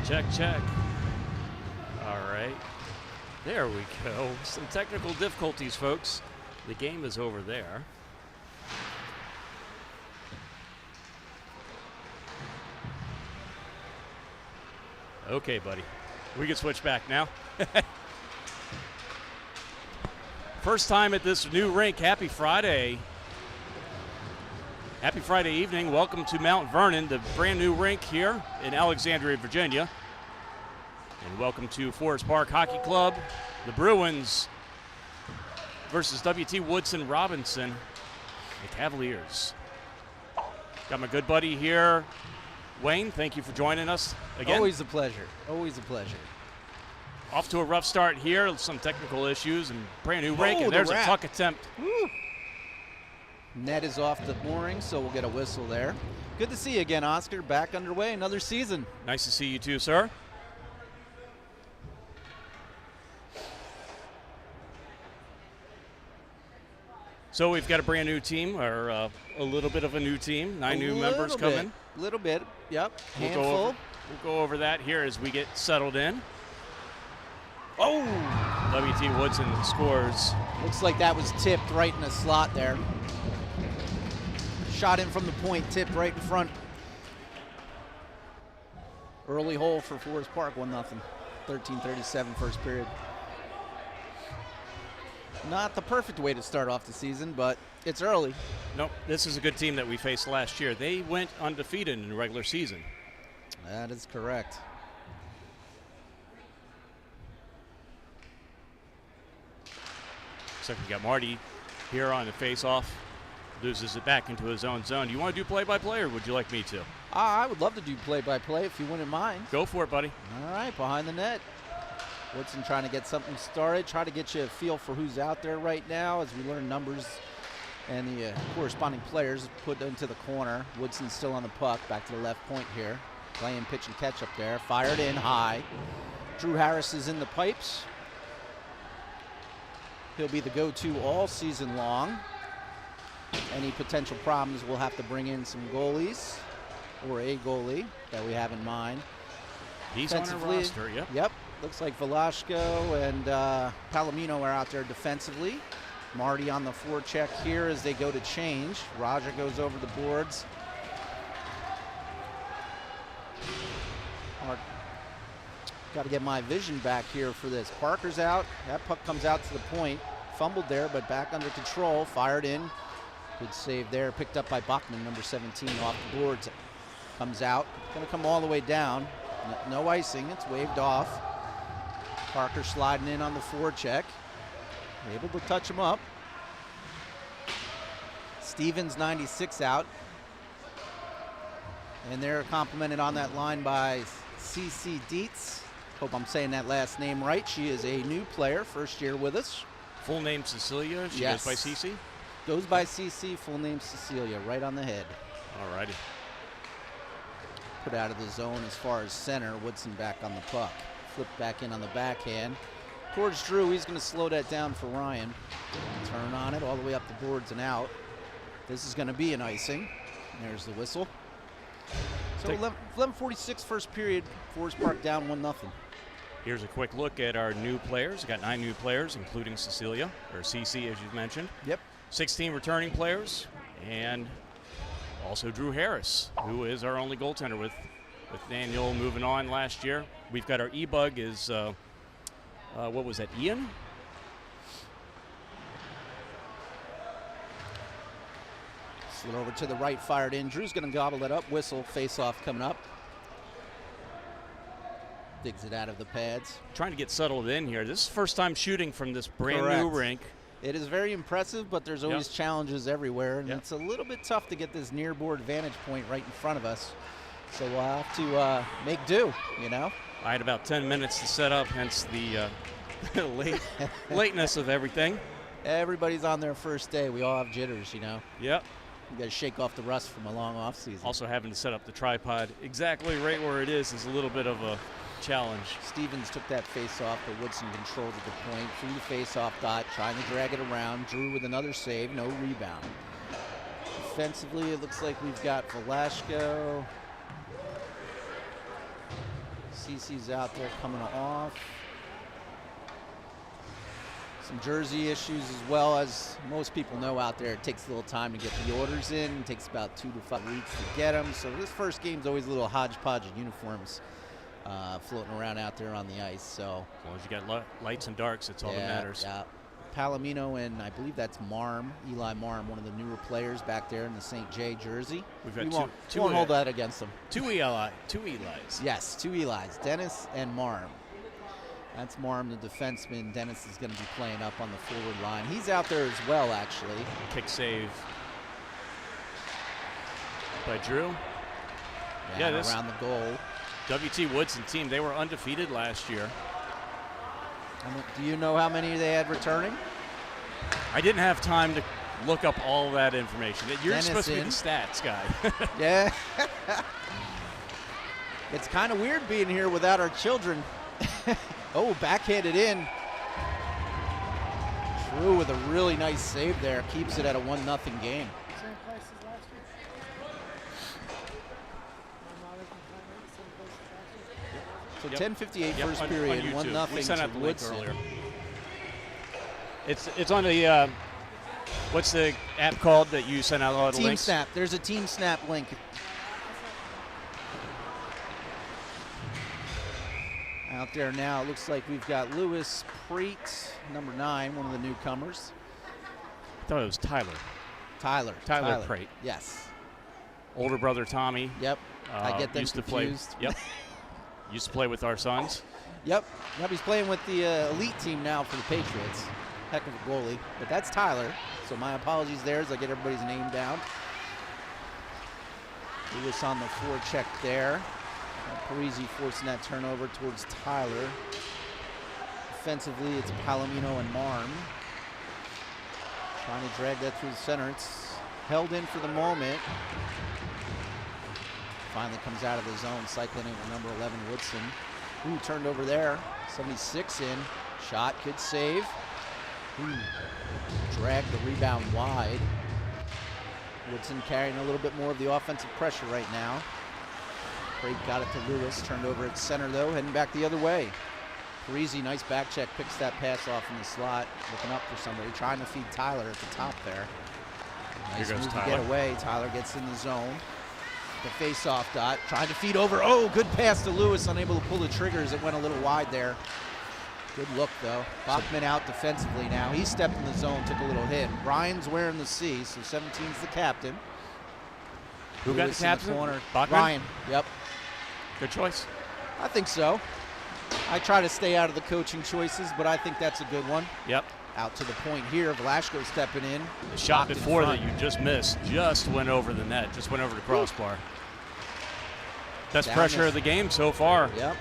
Check, check. All right. There we go. Some technical difficulties, folks. The game is over there. Okay, buddy. We can switch back now. First time at this new rink. Happy Friday. Happy Friday evening. Welcome to Mount Vernon, the brand new rink here in Alexandria, Virginia. And welcome to Forest Park Hockey Club. The Bruins versus WT Woodson Robinson, the Cavaliers. Got my good buddy here, Wayne. Thank you for joining us again. Always a pleasure. Always a pleasure. Off to a rough start here. Some technical issues and brand new rink. And there's a tuck attempt. Woo. Net is off the mooring, so we'll get a whistle there. Good to see you again, Oscar. Back underway, another season. Nice to see you too, sir. So we've got a brand new team, or a little bit of a new team. 9 new members coming. A little bit, yep. We'll go over that here as we get settled in. Oh! WT Woodson scores. Looks like that was tipped right in the slot there. Shot in from the point, tipped right in front. Early hole for Forest Park, 1-0. 13:37 first period. Not the perfect way to start off the season, but it's early. Nope, this is a good team that we faced last year. They went undefeated in the regular season. That is correct. So we got Marty here on the face-off. Loses it back into his own zone. Do you want to do play-by-play, or would you like me to? I would love to do play-by-play if you wouldn't mind. Go for it, buddy. All right, behind the net. Woodson trying to get something started, try to get you a feel for who's out there right now as we learn numbers and the corresponding players put into the corner. Woodson's still on the puck, back to the left point here. Playing pitch and catch up there, fired in high. Drew Harris is in the pipes. He'll be the go-to all season long. Any potential problems, we'll have to bring in some goalies or a goalie that we have in mind. He's on our roster, yep. Yep. Looks like Velasco and Palomino are out there defensively. Marty on the forecheck here as they go to change. Raja goes over the boards. Got to get my vision back here for this. Parker's out. That puck comes out to the point. Fumbled there, but back under control. Fired in. Good save there. Picked up by Bachman, number 17, off the boards. Comes out. Going to come all the way down. No icing. It's waved off. Parker sliding in on the forecheck. Able to touch him up. Stevens, 96, out. And they're complimented on that line by CC Dietz. Hope I'm saying that last name right. She is a new player, first year with us. Full name Cecilia. She yes. goes by CC? Goes by CC, full name Cecilia, right on the head. All righty. Put out of the zone as far as center. Woodson back on the puck. Flipped back in on the backhand. Towards Drew, he's going to slow that down for Ryan. Turn on it all the way up the boards and out. This is going to be an icing. There's the whistle. So 11:46 first period. Forest Park down 1-0. Here's a quick look at our new players. We've got 9 new players, including Cecilia, or CC as you mentioned. Yep. 16 returning players, and also Drew Harris, who is our only goaltender with Daniel moving on last year. We've got our E-Bug is, what was that, Ian? Slid over to the right, fired in. Drew's going to gobble it up. Whistle, face-off coming up. Digs it out of the pads. Trying to get settled in here. This is first time shooting from this brand new rink. It is very impressive, but there's always challenges everywhere, and it's a little bit tough to get this near board vantage point right in front of us. So we'll have to make do, you know. I had about 10 minutes to set up, hence the lateness of everything. Everybody's on their first day. We all have jitters, you know. Yep. You got to shake off the rust from a long off season. Also having to set up the tripod exactly right where it is a little bit of a challenge. Stevens took that face off, but Woodson controlled at the point. Through the face-off dot, trying to drag it around. Drew with another save, no rebound. Defensively, it looks like we've got Velasco, CC's out there coming off. Some jersey issues as well. As most people know out there, it takes a little time to get the orders in. It takes about 2 to 5 weeks to get them. So this first game's always a little hodgepodge of uniforms floating around out there on the ice. So as long as you got lights and darks, that's all that matters. Yeah. Palomino and I believe that's Marm, Eli Marm, one of the newer players back there in the St. J jersey. We've got we won't hold that against them. Two Elis. Yes, 2 Elis, Dennis and Marm. That's Marm, the defenseman. Dennis is going to be playing up on the forward line. He's out there as well, actually. Kick save by Drew. Yeah, around the goal. WT Woodson team, they were undefeated last year. Do you know how many they had returning? I didn't have time to look up all that information. You're Dennis supposed to be the stats guy. Yeah. It's kind of weird being here without our children. Oh, backhanded in. Drew with a really nice save there. Keeps it at a 1-0 game. Same place as last year. So 10:58 first period, 1-0 to Woodson. Earlier. It's on the what's the app called that you sent out all the links? Team Snap. There's a Team Snap link. Out there now, it looks like we've got Lewis Preet, number 9, one of the newcomers. I thought it was Tyler. Tyler Preet. Yes. Older brother Tommy. Yep. I get them used confused. To play. Yep. Used to play with our sons. Yep. He's playing with the elite team now for the Patriots. Heck of a goalie. But that's Tyler. So my apologies there as I get everybody's name down. Lewis on the forecheck there. Parisi forcing that turnover towards Tyler. Defensively, it's Palomino and Marm. Trying to drag that through the center. It's held in for the moment. Finally comes out of the zone, cycling in with number 11, Woodson. Ooh, turned over there. 76 in. Shot, good save. Ooh, dragged the rebound wide. Woodson carrying a little bit more of the offensive pressure right now. Craig got it to Lewis, turned over at center though, heading back the other way. Parisi, nice back check, picks that pass off in the slot, looking up for somebody, trying to feed Tyler at the top there. Nice move to get away. Tyler gets in the zone. The face-off dot, trying to feed over. Oh, good pass to Lewis, unable to pull the trigger as it went a little wide there. Good look though. Bachman out defensively now. He stepped in the zone, took a little hit. Brian's wearing the C, so 17's the captain. Who got the captain? Bachman? Ryan, yep. Good choice. I think so. I try to stay out of the coaching choices, but I think that's a good one. Yep. Out to the point here, Velasco stepping in. The shot before that you just missed just went over the net, just went over the crossbar. Best pressure of the game so far. Yep.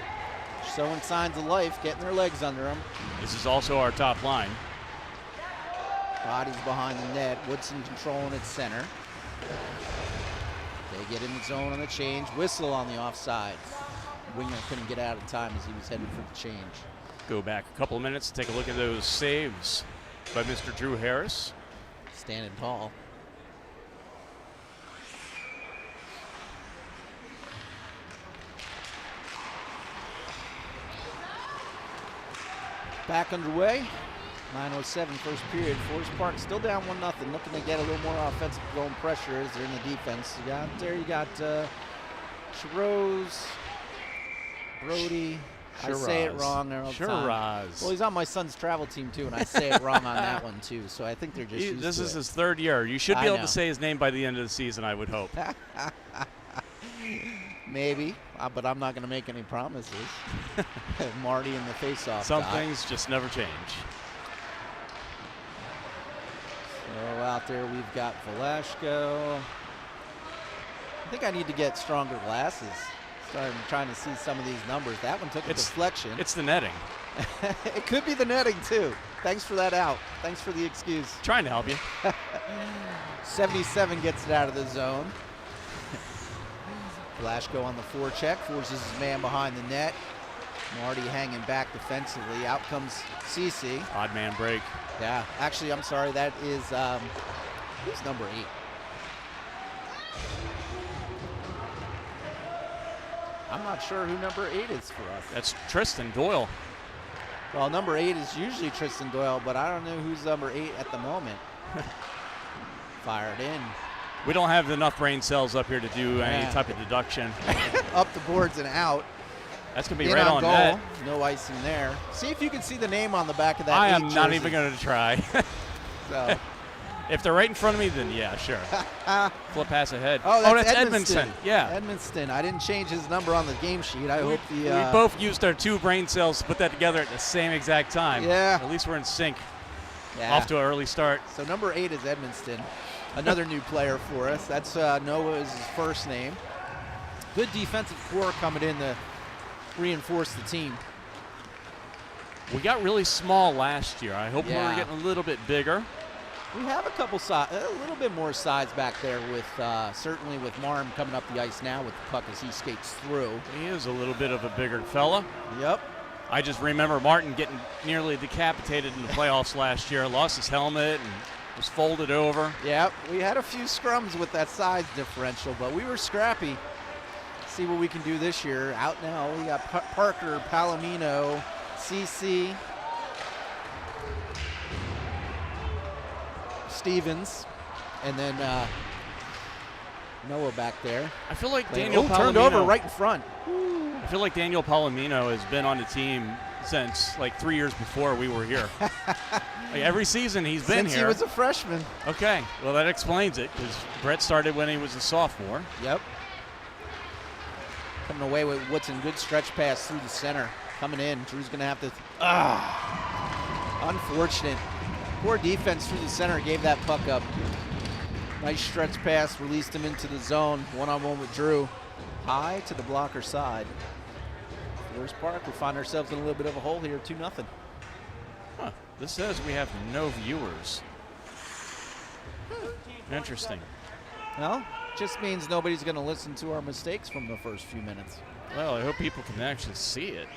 Showing signs of life, getting their legs under them. This is also our top line. Bodies behind the net. Woodson controlling at center. They get in the zone on the change. Whistle on the offside. Winger couldn't get out in time as he was heading for the change. Go back a couple of minutes, take a look at those saves by Mr. Drew Harris. Standing tall. Back underway. 9:07 first period. Forest Park still down 1-0. Looking to get a little more offensive going pressure as they're in the defense. You got Shiroz, Brody. Shiraz. I say it wrong there all the time. Shiraz. Well, he's on my son's travel team too, and I say it wrong on that one too. So I think they're just used This to is it. his third year. You should be able to say his name by the end of the season, I would hope. Maybe, but I'm not going to make any promises. Marty in the face-off. Some things just never change. So out there we've got Velasco. I think I need to get stronger glasses. Trying to see some of these numbers. That one took a deflection. It's the netting. It could be the netting too. Thanks for that out. Thanks for the excuse. Trying to help you. 77 gets it out of the zone. Velasco on the forecheck, forces his man behind the net. Marty hanging back defensively. Out comes CC. Odd man break. Yeah, actually, I'm sorry. That is, who's number 8? I'm not sure who number 8 is for us. That's Tristan Doyle. Well, number 8 is usually Tristan Doyle, but I don't know who's number 8 at the moment. Fired in. We don't have enough brain cells up here to do any type of deduction. Up the boards and out. That's going to be right on goal. net. No icing there. See if you can see the name on the back of that. I am not jersey. even going to try. So. If they're right in front of me, then yeah, sure. Flip pass ahead. Oh, that's Edmondson. Yeah. Edmondson. I didn't change his number on the game sheet. I hope the. We both used our 2 brain cells to put that together at the same exact time. Yeah. At least we're in sync. Yeah. Off to an early start. So number 8 is Edmondson. Another new player for us. That's Noah's first name. Good defensive core coming in to reinforce the team. We got really small last year. I hope we're getting a little bit bigger. We have a little bit more size back there with certainly with Marm coming up the ice now with the puck as he skates through. He is a little bit of a bigger fella. Yep. I just remember Martin getting nearly decapitated in the playoffs last year. Lost his helmet and was folded over. Yep. We had a few scrums with that size differential, but we were scrappy. See what we can do this year. Out now, we got Parker, Palomino, CC, Stevens, and then Noah back there. I feel like Daniel Palomino turned over right in front. I feel like Daniel Palomino has been on the team since like 3 years before we were here. Like every season he's been Since here. he was a freshman. Okay, well that explains it because Brett started when he was a sophomore. Yep. Coming away with Woodson, good stretch pass through the center. Coming in, Drew's gonna have to, unfortunate. Poor defense through the center, gave that puck up. Nice stretch pass, released him into the zone. One-on-one with Drew. High to the blocker side. Forest Park, we find ourselves in a little bit of a hole here, 2-0. Huh. This says we have no viewers. Interesting. Well, just means nobody's gonna listen to our mistakes from the first few minutes. Well, I hope people can actually see it.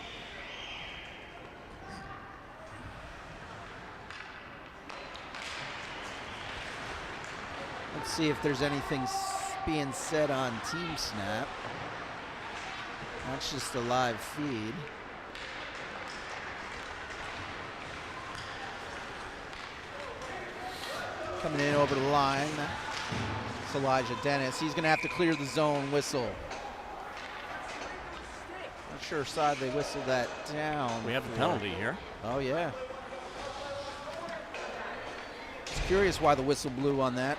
Let's see if there's anything being said on Team Snap. That's just a live feed. Coming in over the line. It's Elijah Dennis. He's going to have to clear the zone whistle. Not sure side they whistled that down. We have a penalty here. Oh, yeah. Just curious why the whistle blew on that.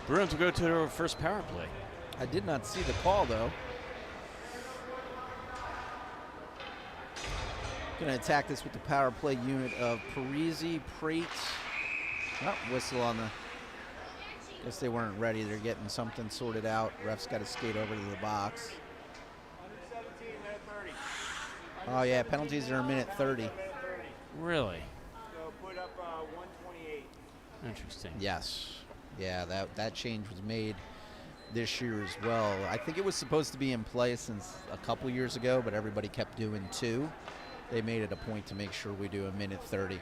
Bruins will go to their first power play. I did not see the call, though. Going to attack this with the power play unit of Parisi, Prate. Oh, whistle on the... Guess they weren't ready. They're getting something sorted out. Ref's got to skate over to the box. Oh, yeah, penalties are a minute 30. Really? So put up 128. Interesting. Yes. Yeah, that change was made this year as well. I think it was supposed to be in play since a couple years ago, but everybody kept doing 2. They made it a point to make sure we do a minute 30.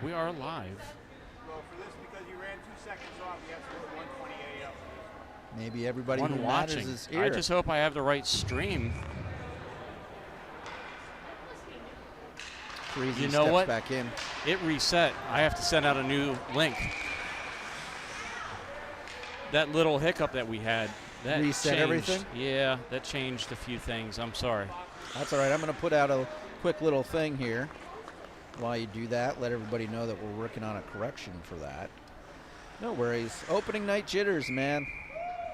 We are live. Well, for this, because you ran 2 seconds off, you have to put 128 up. Maybe everybody One who watching. matters is here. I just hope I have the right stream. Parisi You know steps what? back in. It reset. I have to send out a new link. That little hiccup that we had, that Reset changed. everything? Yeah, that changed a few things. I'm sorry. That's all right. I'm going to put out a quick little thing here. While you do that, let everybody know that we're working on a correction for that. No worries. Opening night jitters, man.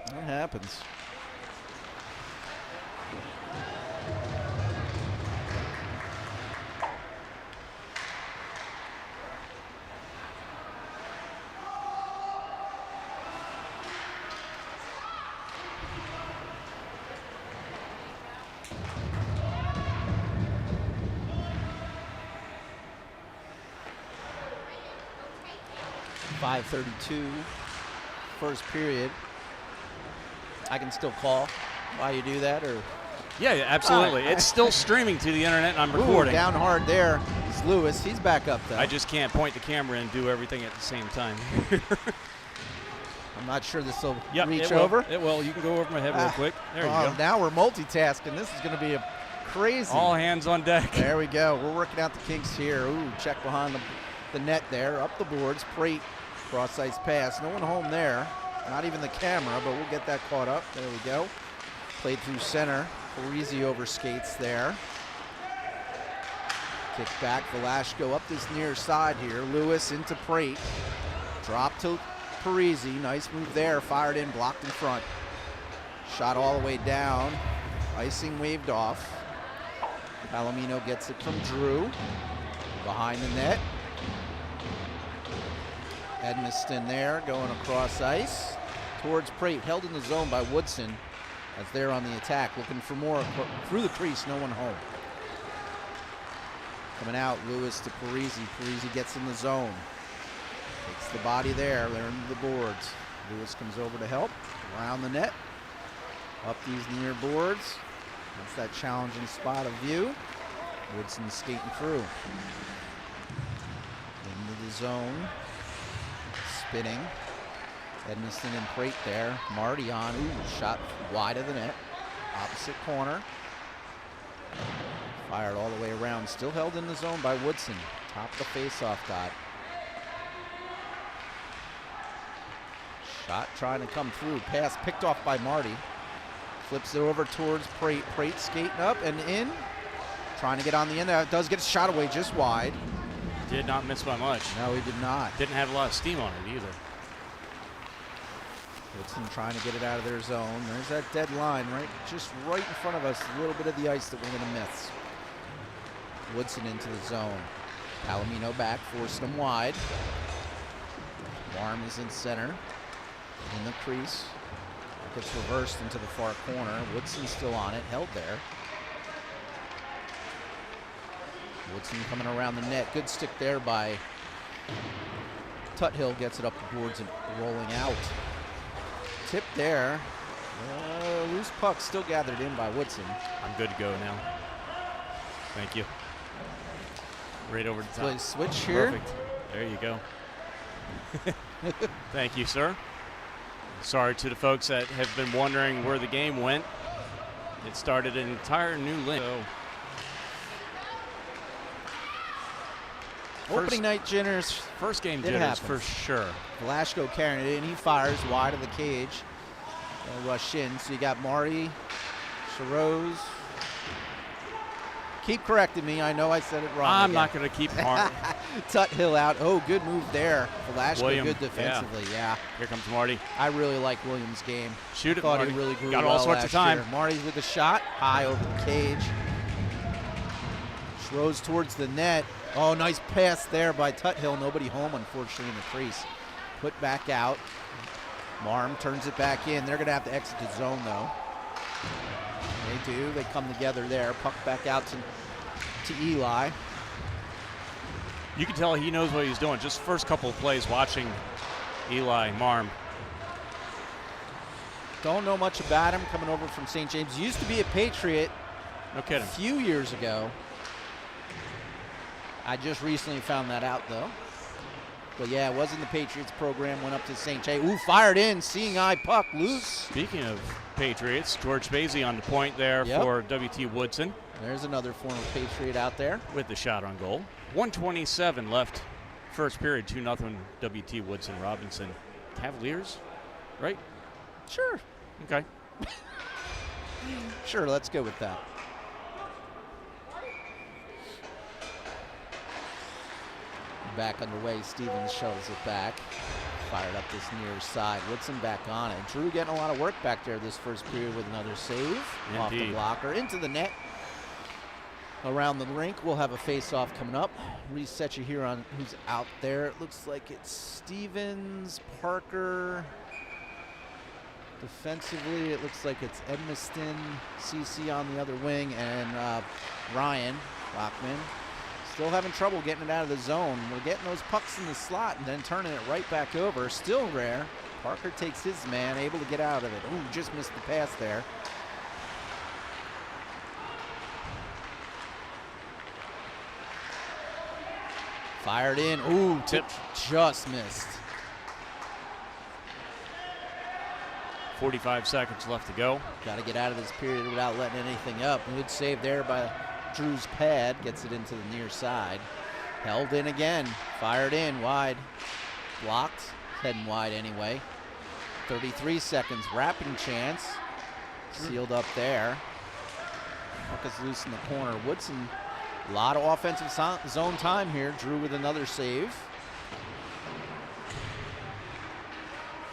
That happens. .532, first period. I can still call while you do that, or Yeah, absolutely. All right. It's still streaming to the internet, and I'm Ooh, recording. down hard there. Here's Lewis. He's back up, though. I just can't point the camera and do everything at the same time. I'm not sure this will Yep, reach over. It will. You can go over my head real quick. There you go. Now we're multitasking. This is going to be a crazy. All hands on deck. There we go. We're working out the kinks here. Ooh, check behind the net there. Up the boards. Prate, cross-ice pass. No one home there. Not even the camera, but we'll get that caught up. There we go. Played through center. Parisi over skates there. Kick back. Velasco up this near side here. Lewis into Prate. Drop to Parisi. Nice move there. Fired in. Blocked in front. Shot all the way down. Icing waved off. Palomino gets it from Drew. Behind the net. Edmiston there going across ice. Towards Prate. Held in the zone by Woodson as they're on the attack. Looking for more through the crease. No one home. Coming out. Lewis to Parisi. Parisi gets in the zone. Takes the body there. They're into the boards. Lewis comes over to help. Around the net. Up these near boards. That's that challenging spot of view. Woodson skating through. Into the zone. Spinning. Edmiston and Prate there. Marty on. Ooh, shot wide of the net. Opposite corner. Fired all the way around. Still held in the zone by Woodson. Top of the face-off dot. Shot trying to come through. Pass picked off by Marty. Flips it over towards Prate. Prate skating up and in. Trying to get on the end there. Does get a shot away just wide. Did not miss by much. No, he did not. Didn't have a lot of steam on it either. Woodson trying to get it out of their zone. There's that dead line just right in front of us. A little bit of the ice that we're going to miss. Woodson into the zone. Palomino back, forced him wide. Warm is in center. In the crease. Gets reversed into the far corner. Woodson still on it, held there. Woodson coming around the net. Good stick there by Tuthill. Gets it up the boards and rolling out. Tip there. Loose puck still gathered in by Woodson. I'm good to go now. Thank you. Right over the top. Play switch here. Perfect. There you go. Thank you, sir. Sorry to the folks that have been wondering where the game went. It started an entire new link. Opening night jitters. First game It jitters happens. for sure. Velasco carrying it in. He fires wide of the cage. They'll rush in. So you got Marty, Sharose. Keep correcting me. I know I said it wrong. I'm not going to keep Marty. Tuthill out. Oh, good move there. Velasco William, good defensively. Yeah. Here comes Marty. I really like Williams' game. Shoot it, Thought Marty. he really grew Got well all sorts last of time. year. Marty's with a shot. High over the cage. Throws towards the net. Oh, nice pass there by Tuthill. Nobody home, unfortunately, in the crease. Put back out. Marm turns it back in. They're going to have to exit the zone, though. They do. They come together there. Puck back out to Eli. You can tell he knows what he's doing. Just first couple of plays watching Eli Marm. Don't know much about him coming over from St. James. Used to be a Patriot No a kidding. few years ago. I just recently found that out, though. But yeah, it was in the Patriots program, went up to St. James. Ooh, fired in, seeing eye puck loose. Speaking of Patriots, George Basie on the point there for W.T. Woodson. There's another former Patriot out there. With the shot on goal. 1:27 left, first period, 2-0 W.T. Woodson Robinson. Cavaliers, right? Sure. Okay. Sure, let's go with that. Back underway, Stevens shovels it back. Fired up this near side. Woodson back on it. Drew getting a lot of work back there this first period with another save. Off the blocker, into the net. Around the rink, we'll have a face-off coming up. Reset you here on who's out there. It looks like it's Stevens, Parker. Defensively, it looks like it's Edmiston, CC on the other wing, and Ryan Lockman. Still having trouble getting it out of the zone. We're getting those pucks in the slot and then turning it right back over. Still rare. Parker takes his man, able to get out of it. Ooh, just missed the pass there. Fired in. Ooh, Tipped. Just missed. 45 seconds left to go. Got to get out of this period without letting anything up. Good save there by Drew's pad. Gets it into the near side. Held in again. Fired in. Wide. Blocked. Heading wide anyway. 33 seconds. Wrapping chance. Sealed up there. Puck is loose in the corner. Woodson, a lot of offensive zone time here. Drew with another save.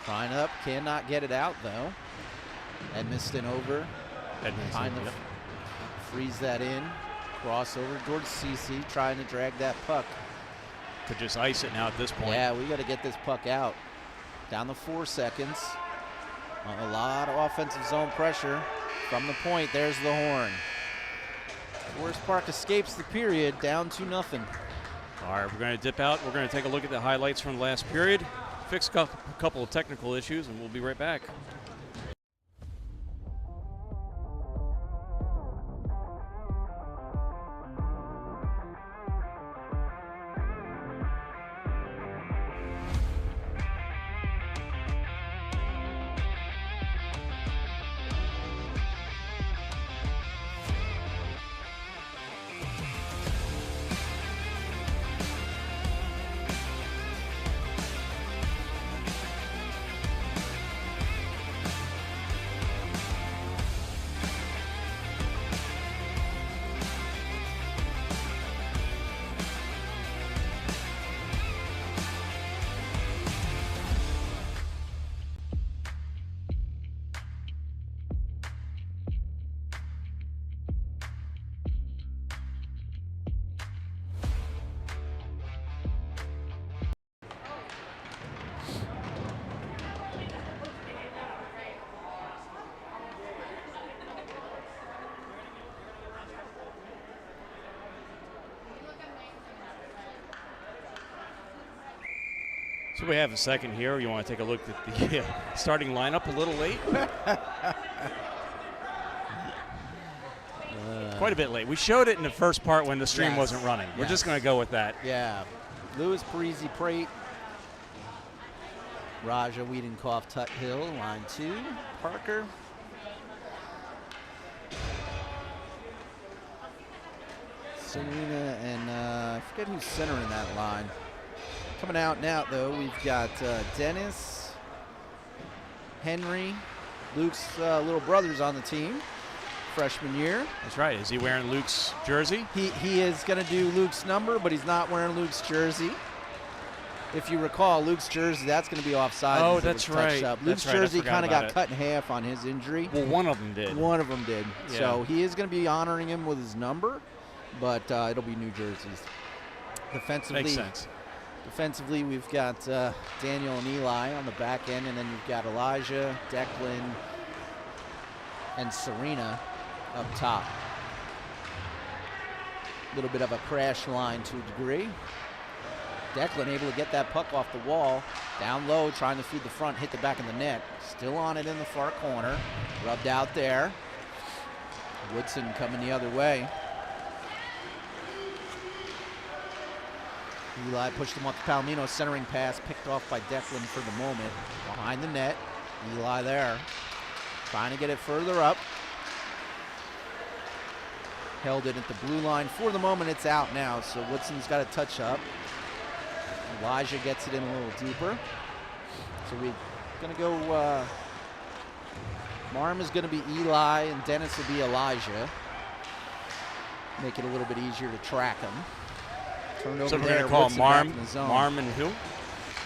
Trying up, cannot get it out though. Edmiston over. Trying to freeze that in. Crossover. George Cece trying to drag that puck. Could just ice it now at this point. Yeah, we got to get this puck out. Down to 4 seconds. A lot of offensive zone pressure from the point. There's the horn. Forest Park escapes the period, down 2-0. All right, we're going to dip out. We're going to take a look at the highlights from the last period, fix a couple of technical issues, and we'll be right back. So we have a second here. You want to take a look at the starting lineup a little late? Quite a bit late. We showed it in the first part when the stream wasn't running. We're just going to go with that. Yeah. Lewis, Parisi, Prate, Raja, Wiedenkoff, Tuthill, line 2. Parker. Serena and I forget who's centering that line. Coming out now, though, we've got Dennis, Henry, Luke's little brother's on the team, freshman year. That's right. Is he wearing Luke's jersey? He is going to do Luke's number, but he's not wearing Luke's jersey. If you recall, Luke's jersey, that's going to be offside. Oh, that's right. Luke's jersey kind of got cut in half on his injury. Well, one of them did. One of them did. Yeah. So he is going to be honoring him with his number, but it'll be new jerseys. Defensively, Makes sense. Defensively, we've got Daniel and Eli on the back end, and then you've got Elijah, Declan, and Serena up top. A little bit of a crash line to a degree. Declan able to get that puck off the wall, down low, trying to feed the front, hit the back of the net. Still on it in the far corner, rubbed out there. Woodson coming the other way. Eli pushed him off the Palomino, centering pass, picked off by Declan for the moment. Behind the net, Eli there, trying to get it further up. Held it at the blue line. For the moment, it's out now, so Woodson's got a touch up. Elijah gets it in a little deeper. So we're going to go, Marm is going to be Eli, and Dennis will be Elijah. Make it a little bit easier to track him. Turned over So we're there, going to call Woodson Marm, back in the zone. Marm and who?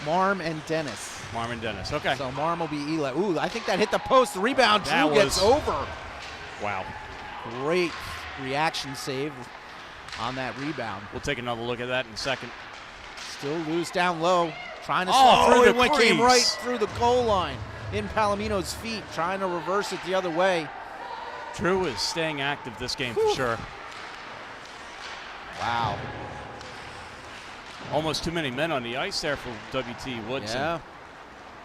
Marm and Dennis. Marm and Dennis. Okay. So Marm will be Eli. Ooh, I think that hit the post. The rebound. That Drew gets over. Wow. Great reaction save on that rebound. We'll take another look at that in a second. Still loose down low. Trying to slip through. it Came right crease. through the goal line. In Palomino's feet. Trying to reverse it the other way. Drew is staying active this game for sure. Wow. Almost too many men on the ice there for WT Woodson. Yeah.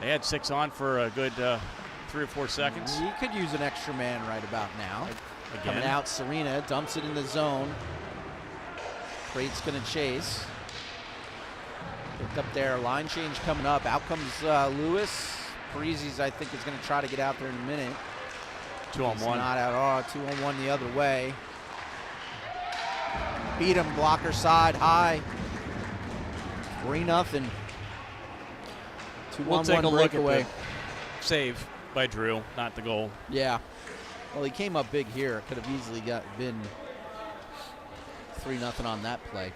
They had 6 on for a good 3 or 4 seconds. He could use an extra man right about now. Again. Coming out, Serena dumps it in the zone. Prate's going to chase. Picked up there, line change coming up. Out comes Lewis. Parisi's, I think, is going to try to get out there in a minute. 2-on-1. Not at all. 2-on-1 the other way. Beat him, blocker side, high. 3-0. 2-on-1 We'll take a look breakaway. at the save by Drew, not the goal. Yeah. Well, he came up big here. Could have easily been 3-0 on that play.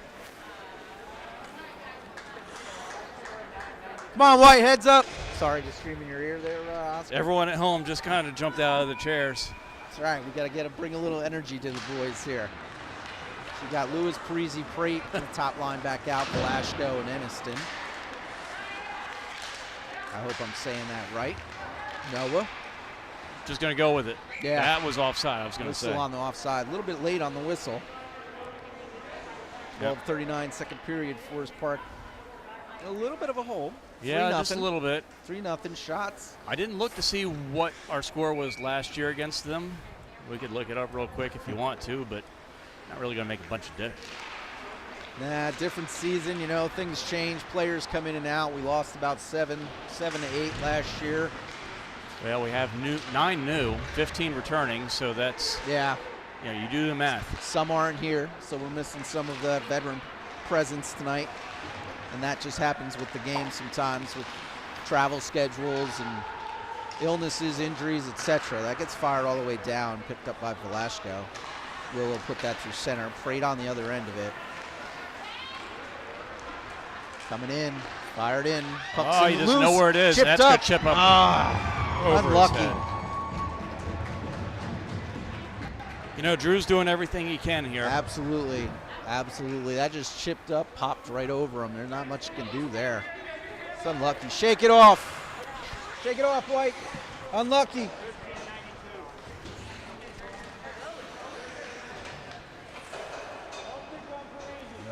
Come on, White, heads up. Sorry, just screaming in your ear there, Oscar. Everyone at home just kind of jumped out of the chairs. That's right. We got to bring a little energy to the boys here. So you got Lewis, Parisi, Prate, the top line back out, Velasco, and Eniston. I hope I'm saying that right. Noah. Just going to go with it. Yeah. That was offside, I was going to say. Whistle on the offside. A little bit late on the whistle. 12:39 second period, Forest Park. A little bit of a hole. Yeah, just a little bit. 3-0 shots. I didn't look to see what our score was last year against them. We could look it up real quick if you want to, but not really going to make a bunch of difference. Nah, different season, you know, things change. Players come in and out. We lost about 7 to 8 last year. Well, we have 9 new, 15 returning, so that's, Yeah, you know, you do the math. some aren't here, so we're missing some of the veteran presence tonight. And that just happens with the game sometimes with travel schedules and illnesses, injuries, etc. That gets fired all the way down, picked up by Velasco. Willow put that through center. Prate on the other end of it. Coming in, fired in. Oh, you just know where it is. That's up. good chip up. Over Unlucky. his head. You know, Drew's doing everything he can here. Absolutely. Absolutely. That just chipped up, popped right over him. There's not much you can do there. It's unlucky. Shake it off. Shake it off, White. Unlucky.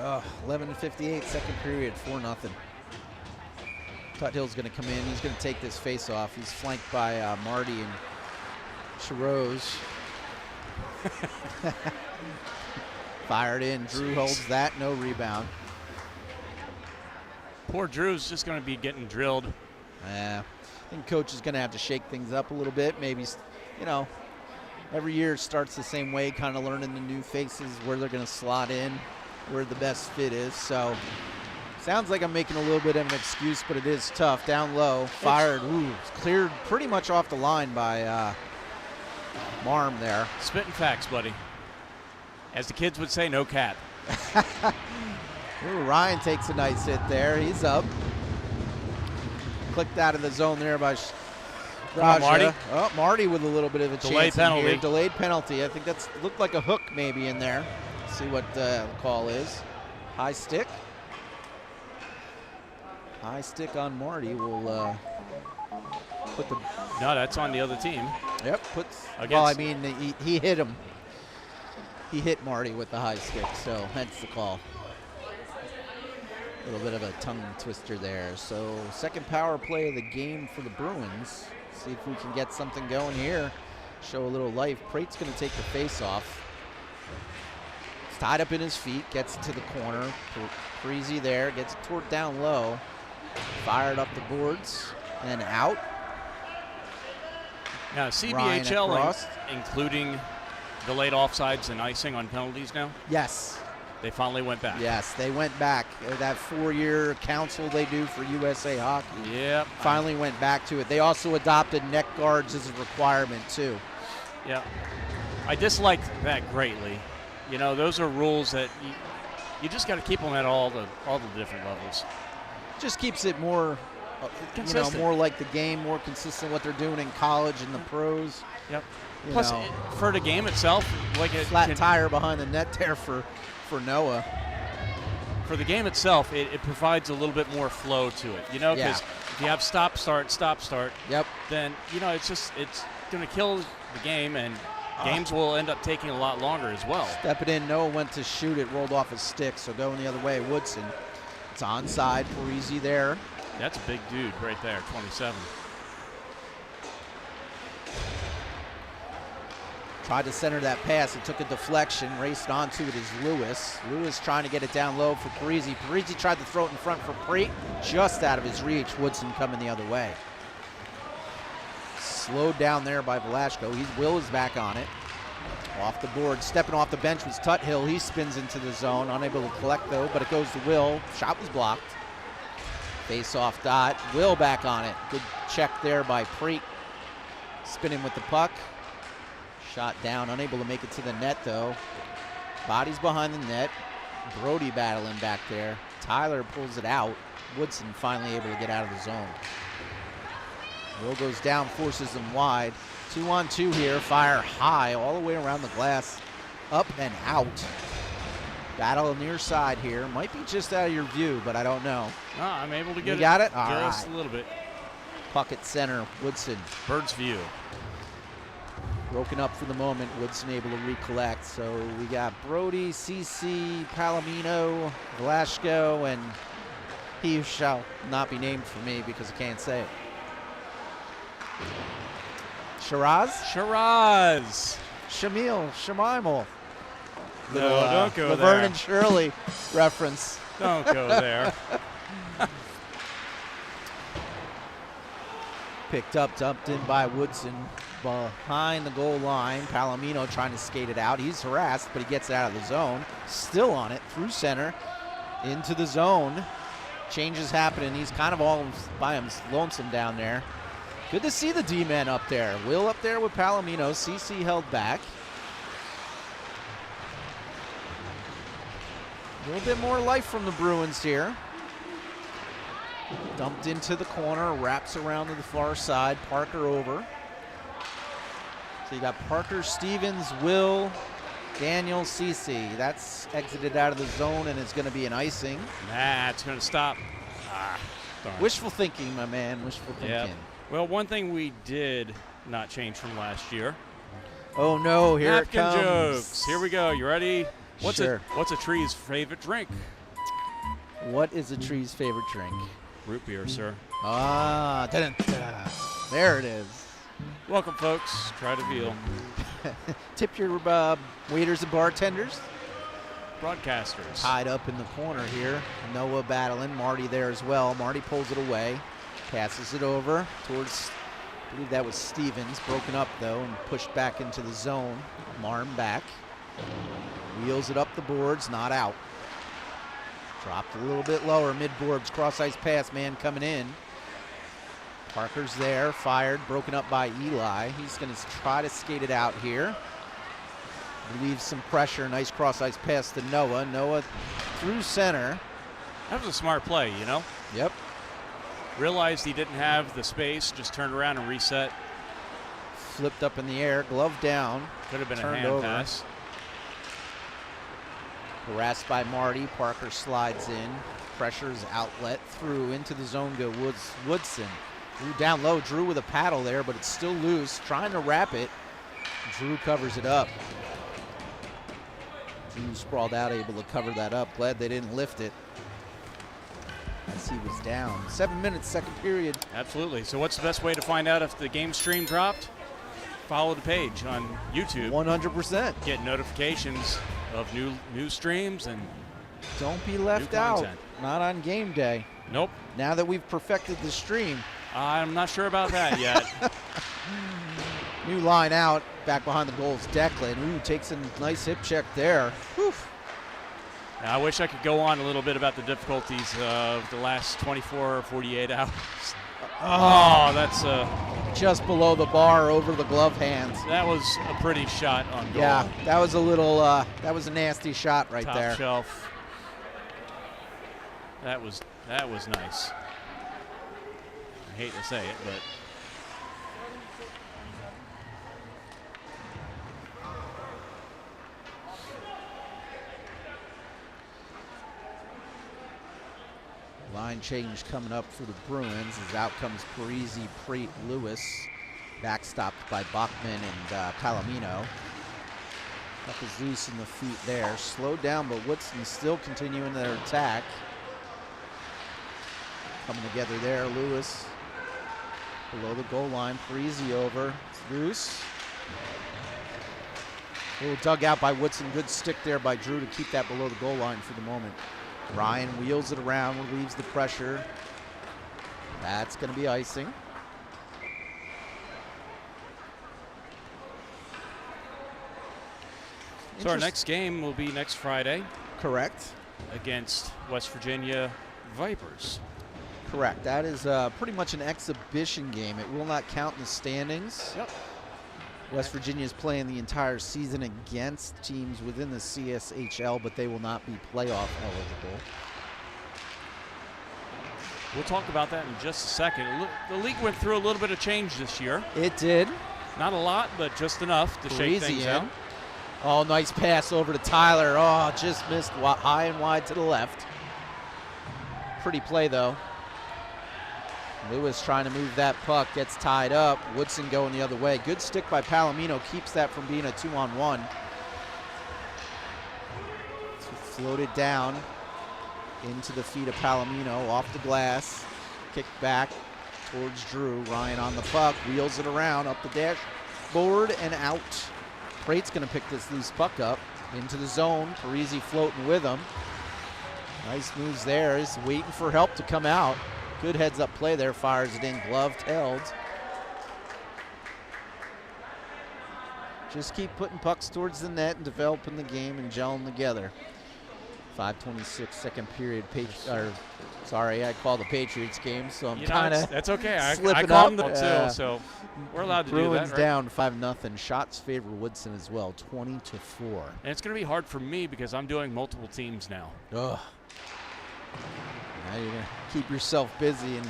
Oh, 11:58, second period, 4-0. Tuthill's going to come in. He's going to take this face off. He's flanked by Marty and Chiroz. Fired in. Drew holds that. No rebound. Poor Drew's just going to be getting drilled. Yeah. I think coach is going to have to shake things up a little bit. Maybe, you know, every year it starts the same way, kind of learning the new faces, where they're going to slot in, where the best fit is. So sounds like I'm making a little bit of an excuse, but it is tough. Down low, fired. Ooh, cleared pretty much off the line by Marm there. Spitting facts, buddy. As the kids would say, no cap. Ooh, Ryan takes a nice hit there. He's up. Clicked out of the zone there by Raja. Marty. Oh, Marty with a little bit of a Delayed chance in penalty. here. Delayed penalty. I think that's looked like a hook maybe in there. See what the call is. High stick. High stick on Marty will put the. No, that's on the other team. Yep. Puts. Against, well, I mean, he hit him. He hit Marty with the high stick, so hence the call. A little bit of a tongue twister there. So second power play of the game for the Bruins. See if we can get something going here. Show a little life. Prate's going to take the face off. It's tied up in his feet. Gets to the corner. Parisi there. Gets it toward down low. Fired up the boards. And out. Now, CBHL including delayed offsides and icing on penalties now? Yes. They finally went back. Yes, they went back. That 4-year council they do for USA Hockey. Yep. Finally went back to it. They also adopted neck guards as a requirement too. Yep. I disliked that greatly. You know, those are rules that you just got to keep them at all the different levels. Just keeps it more, Consistent. more like the game, more consistent what they're doing in college and the pros. Yep. You Plus, know, for the game itself, like it flat tire behind the net there for Noah. For the game itself, it provides a little bit more flow to it. You know, because if you have stop, start, Yep. then, you know, it's going to kill the game, and games will end up taking a lot longer as well. Stepping in, Noah went to shoot it, rolled off his stick, so going the other way, Woodson. It's onside, Parisi there. That's a big dude right there, 27. Tried to center that pass. It took a deflection. Raced onto it is Lewis. Lewis trying to get it down low for Parisi. Parisi tried to throw it in front for Preet. Just out of his reach. Woodson coming the other way. Slowed down there by Velasco. Will is back on it. Off the board. Stepping off the bench was Tuthill. He spins into the zone. Unable to collect though, but it goes to Will. Shot was blocked. Face off dot. Will back on it. Good check there by Preet. Spinning with the puck. Shot down, unable to make it to the net though. Bodies behind the net. Brody battling back there. Tyler pulls it out. Woodson finally able to get out of the zone. Will goes down, forces them wide. 2-on-2 here, fire high all the way around the glass. Up and out. Battle near side here. Might be just out of your view, but I don't know. I'm able to get it. You got it? All just right. a little bit. Puck at center, Woodson. Bird's view. Broken up for the moment, Woodson able to recollect. So we got Brody, CC, Palomino, Velasco, and he who shall not be named for me because I can't say it. Shiraz? Shiraz. Shamil, Shemaimel. No, don't go Laverne there. and Shirley reference. Don't go there. Picked up, dumped in by Woodson behind the goal line. Palomino trying to skate it out. He's harassed, but he gets it out of the zone. Still on it, through center, into the zone. Changes happening. He's kind of all by him, lonesome down there. Good to see the D-men up there. Will up there with Palomino. CC held back. A little bit more life from the Bruins here. Dumped into the corner, wraps around to the far side. Parker over. So you got Parker, Stevens, Will, Daniel, CC. That's exited out of the zone and it's going to be an icing. Nah, it's going to stop. Darn. Wishful thinking, my man. Wishful thinking. Yep. Well, one thing we did not change from last year. Oh no, here Napkin it comes. jokes. Here we go. You ready? Sure. What's a tree's favorite drink? What is a tree's favorite drink? Root beer, sir. Ah, da-dun-da. There it is. Welcome, folks. Try to veal. Tip your waiters and bartenders. Broadcasters. Tied up in the corner here. Noah battling. Marty there as well. Marty pulls it away. Passes it over towards, I believe that was Stevens. Broken up, though, and pushed back into the zone. Marm back. Wheels it up the boards. Not out. Dropped a little bit lower. Mid-boards. Cross-ice pass. Man coming in. Parker's there. Fired. Broken up by Eli. He's going to try to skate it out here. Relieves some pressure. Nice cross-ice pass to Noah. Noah through center. That was a smart play, you know? Yep. Realized he didn't have the space, just turned around and reset. Flipped up in the air, glove down. Could have been a Turned hand over. pass. Harassed by Marty. Parker slides in. Pressures outlet through into the zone go Woodson. Drew down low. Drew with a paddle there, but it's still loose. Trying to wrap it. Drew covers it up. Drew sprawled out, able to cover that up. Glad they didn't lift it as he was down. 7 minutes, second period. Absolutely. So what's the best way to find out if the game stream dropped? Follow the page on YouTube. 100%. Get notifications of new streams and Don't be left new out. content. Not on game day. Nope. Now that we've perfected the stream. I'm not sure about that yet. New line out, back behind the goals, Declan. Ooh, takes a nice hip check there. Whew. Now, I wish I could go on a little bit about the difficulties of the last 24 or 48 hours. Oh, that's Just below the bar, over the glove hands. that was a pretty shot on goal. Yeah, that was a little, that was a nasty shot right Top there. shelf. That was nice. I hate to say it, but Line change coming up for the Bruins as out comes Parisi, Preet, Lewis. Backstopped by Bachman and Palomino. Puck is loose in the feet there. Slowed down, but Woodson still continuing their attack. Coming together there, Lewis. Below the goal line, Parisi over. It's loose. A little dug out by Woodson. Good stick there by Drew to keep that below the goal line for the moment. Ryan wheels it around, relieves the pressure. That's going to be icing. So our next game will be next Friday. Correct. Against West Virginia Vipers. Correct. That is pretty much an exhibition game. It will not count in the standings. Yep. West Virginia is playing the entire season against teams within the CSHL, but they will not be playoff eligible. We'll talk about that in just a second. The league went through a little bit of change this year. It did. Not a lot, but just enough to shake things out. Oh, nice pass over to Tyler. Oh, just missed high and wide to the left. Pretty play, though. Lewis trying to move that puck, gets tied up. Woodson going the other way. Good stick by Palomino, keeps that from being a 2-on-1. Floated down into the feet of Palomino, off the glass. Kicked back towards Drew. Ryan on the puck, wheels it around, up the dashboard and out. Prate's going to pick this loose puck up into the zone. Parisi floating with him. Nice moves there. He's waiting for help to come out. Good heads-up play there. Fires it in. Gloved, held. Just keep putting pucks towards the net and developing the game and gelling together. 5:26, second period. Sorry, I called the Patriots game, so I'm kind of that's okay. slipping I called them up. too, so we're allowed to Bruins do that. Right? Down 5-0. Shots favor Woodson as well, 20-4. And it's going to be hard for me because I'm doing multiple teams now. Ugh. Now you're going to keep yourself busy, and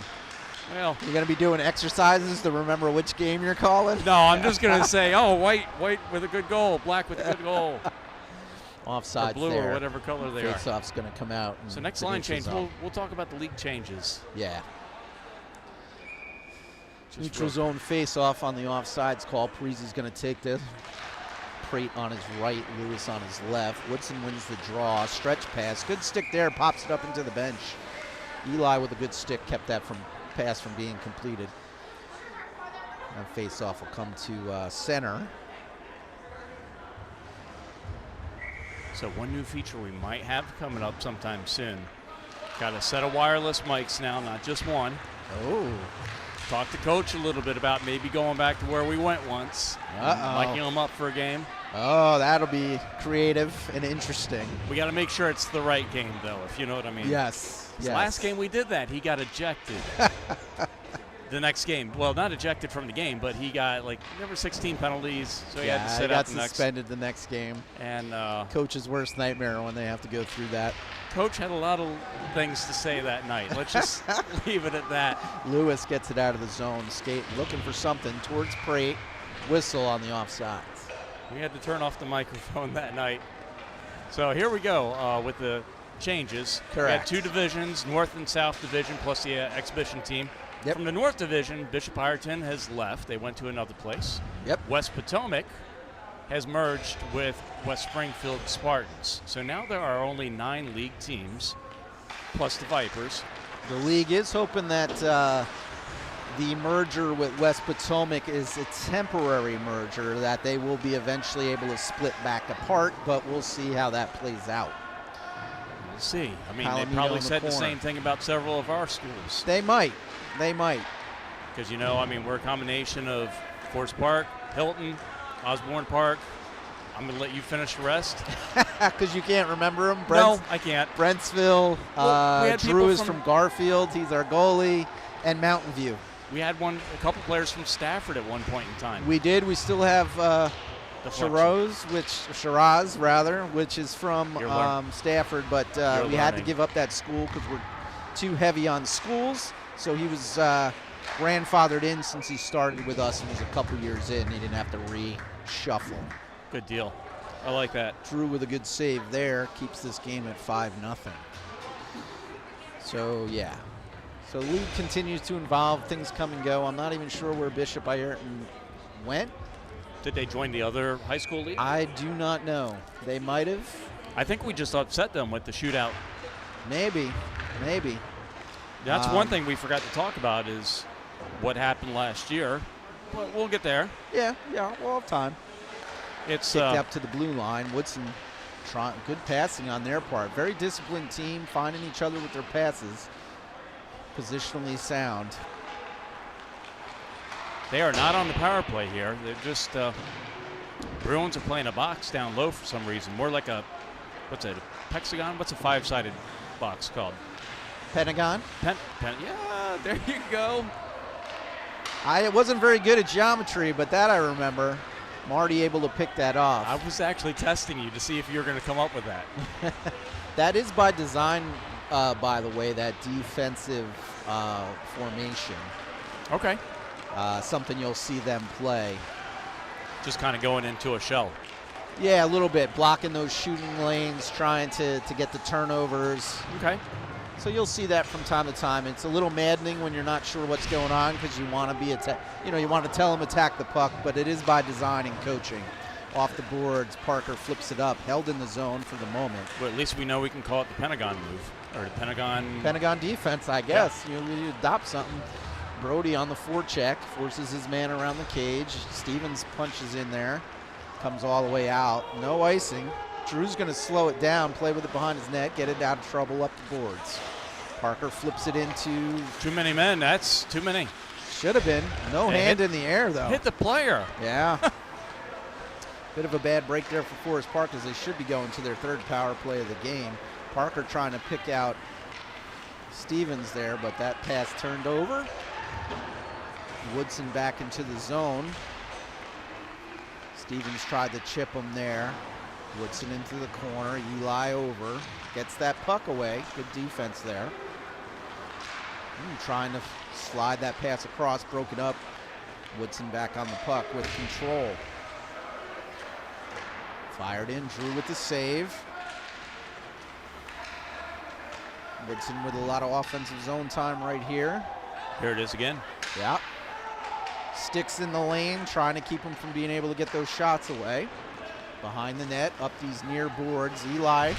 well, you're going to be doing exercises to remember which game you're calling? No, I'm just going to say, oh, white with a good goal, black with a good goal. Offsides or blue there. Or whatever color they are. Face-off's going to come out. So next line change, we'll talk about the league changes. Yeah. Just neutral zone face-off on the offsides call. Parisi's going to take this. Prate on his right, Lewis on his left. Woodson wins the draw. Stretch pass. Good stick there. Pops it up into the bench. Eli with a good stick kept that pass from being completed. And face-off will come to center. So one new feature we might have coming up sometime soon. Got a set of wireless mics now, not just one. Oh. Talked to Coach a little bit about maybe going back to where we went once. Miking them up for a game. Oh, that'll be creative and interesting. We got to make sure it's the right game, though, if you know what I mean. Yes. Yes. Last game we did that. He got ejected. The next game. Well, not ejected from the game, but he got, there were 16 penalties, so he had to sit out the next. He got suspended the next game. And Coach's worst nightmare when they have to go through that. Coach had a lot of things to say that night. Let's just leave it at that. Lewis gets it out of the zone, skating, looking for something towards Prate. Whistle on the offsides. We had to turn off the microphone that night. So here we go with the changes. Correct. We had two divisions, North and South Division, plus the exhibition team. Yep. From the North Division, Bishop Ireton has left. They went to another place. Yep. West Potomac has merged with West Springfield Spartans. So now there are only 9 league teams, plus the Vipers. The league is hoping that the merger with West Potomac is a temporary merger, that they will be eventually able to split back apart, but we'll see how that plays out. We'll see. I mean, Palomino they probably in said the corner. same thing about several of our schools. They might. They might. Because, we're a combination of Forest Park, Hilton, Osborne Park. I'm going to let you finish the rest. Because you can't remember them? No, I can't. Brentsville. Well, Drew is from Garfield. He's our goalie. And Mountain View. We had a couple players from Stafford at one point in time. We did. We still have Shiraz, which is from Stafford. But we had to give up that school because we're too heavy on schools. So he was grandfathered in since he started with us and was a couple years in. He didn't have to reshuffle. Good deal. I like that. Drew with a good save there. Keeps this game at 5-0. So, yeah. So league continues to evolve. Things come and go. I'm not even sure where Bishop Ireton went. Did they join the other high school league? I do not know. They might have. I think we just upset them with the shootout. Maybe. That's one thing we forgot to talk about is what happened last year. But we'll get there. Yeah, we'll have time. It's kicked up to the blue line. Woodson, good passing on their part. Very disciplined team, finding each other with their passes. Positionally sound. They are not on the power play here. They're just Bruins are playing a box down low for some reason. More like a, what's it, a hexagon? What's a 5-sided box called? Pentagon. Yeah, there you go. I wasn't very good at geometry, but that I remember. I'm already able to pick that off. I was actually testing you to see if you were going to come up with that. That is by design, by the way, that defensive formation. Okay. Something you'll see them play. Just kind of going into a shell. Yeah, a little bit. Blocking those shooting lanes, trying to get the turnovers. Okay. So you'll see that from time to time. It's a little maddening when you're not sure what's going on because you want to you want to tell them attack the puck, but it is by design and coaching. Off the boards, Parker flips it up, held in the zone for the moment. Well, at least we know we can call it the Pentagon move, or the Pentagon. Pentagon defense, I guess. Yeah. You adopt something. Brody on the forecheck, forces his man around the cage. Stevens punches in there, comes all the way out. No icing. Drew's going to slow it down, play with it behind his net, get it out of trouble up the boards. Parker flips it into... Too many men. That's too many. Should have been. No hand in the air, though. Hit the player. Yeah. Bit of a bad break there for Forest Park as they should be going to their third power play of the game. Parker trying to pick out Stevens there, but that pass turned over. Woodson back into the zone. Stevens tried to chip him there. Woodson into the corner, Eli over, gets that puck away. Good defense there. Trying to slide that pass across, broke it up. Woodson back on the puck with control. Fired in, Drew with the save. Woodson with a lot of offensive zone time right here. Here it is again. Yeah. Sticks in the lane, trying to keep him from being able to get those shots away. Behind the net, up these near boards. Eli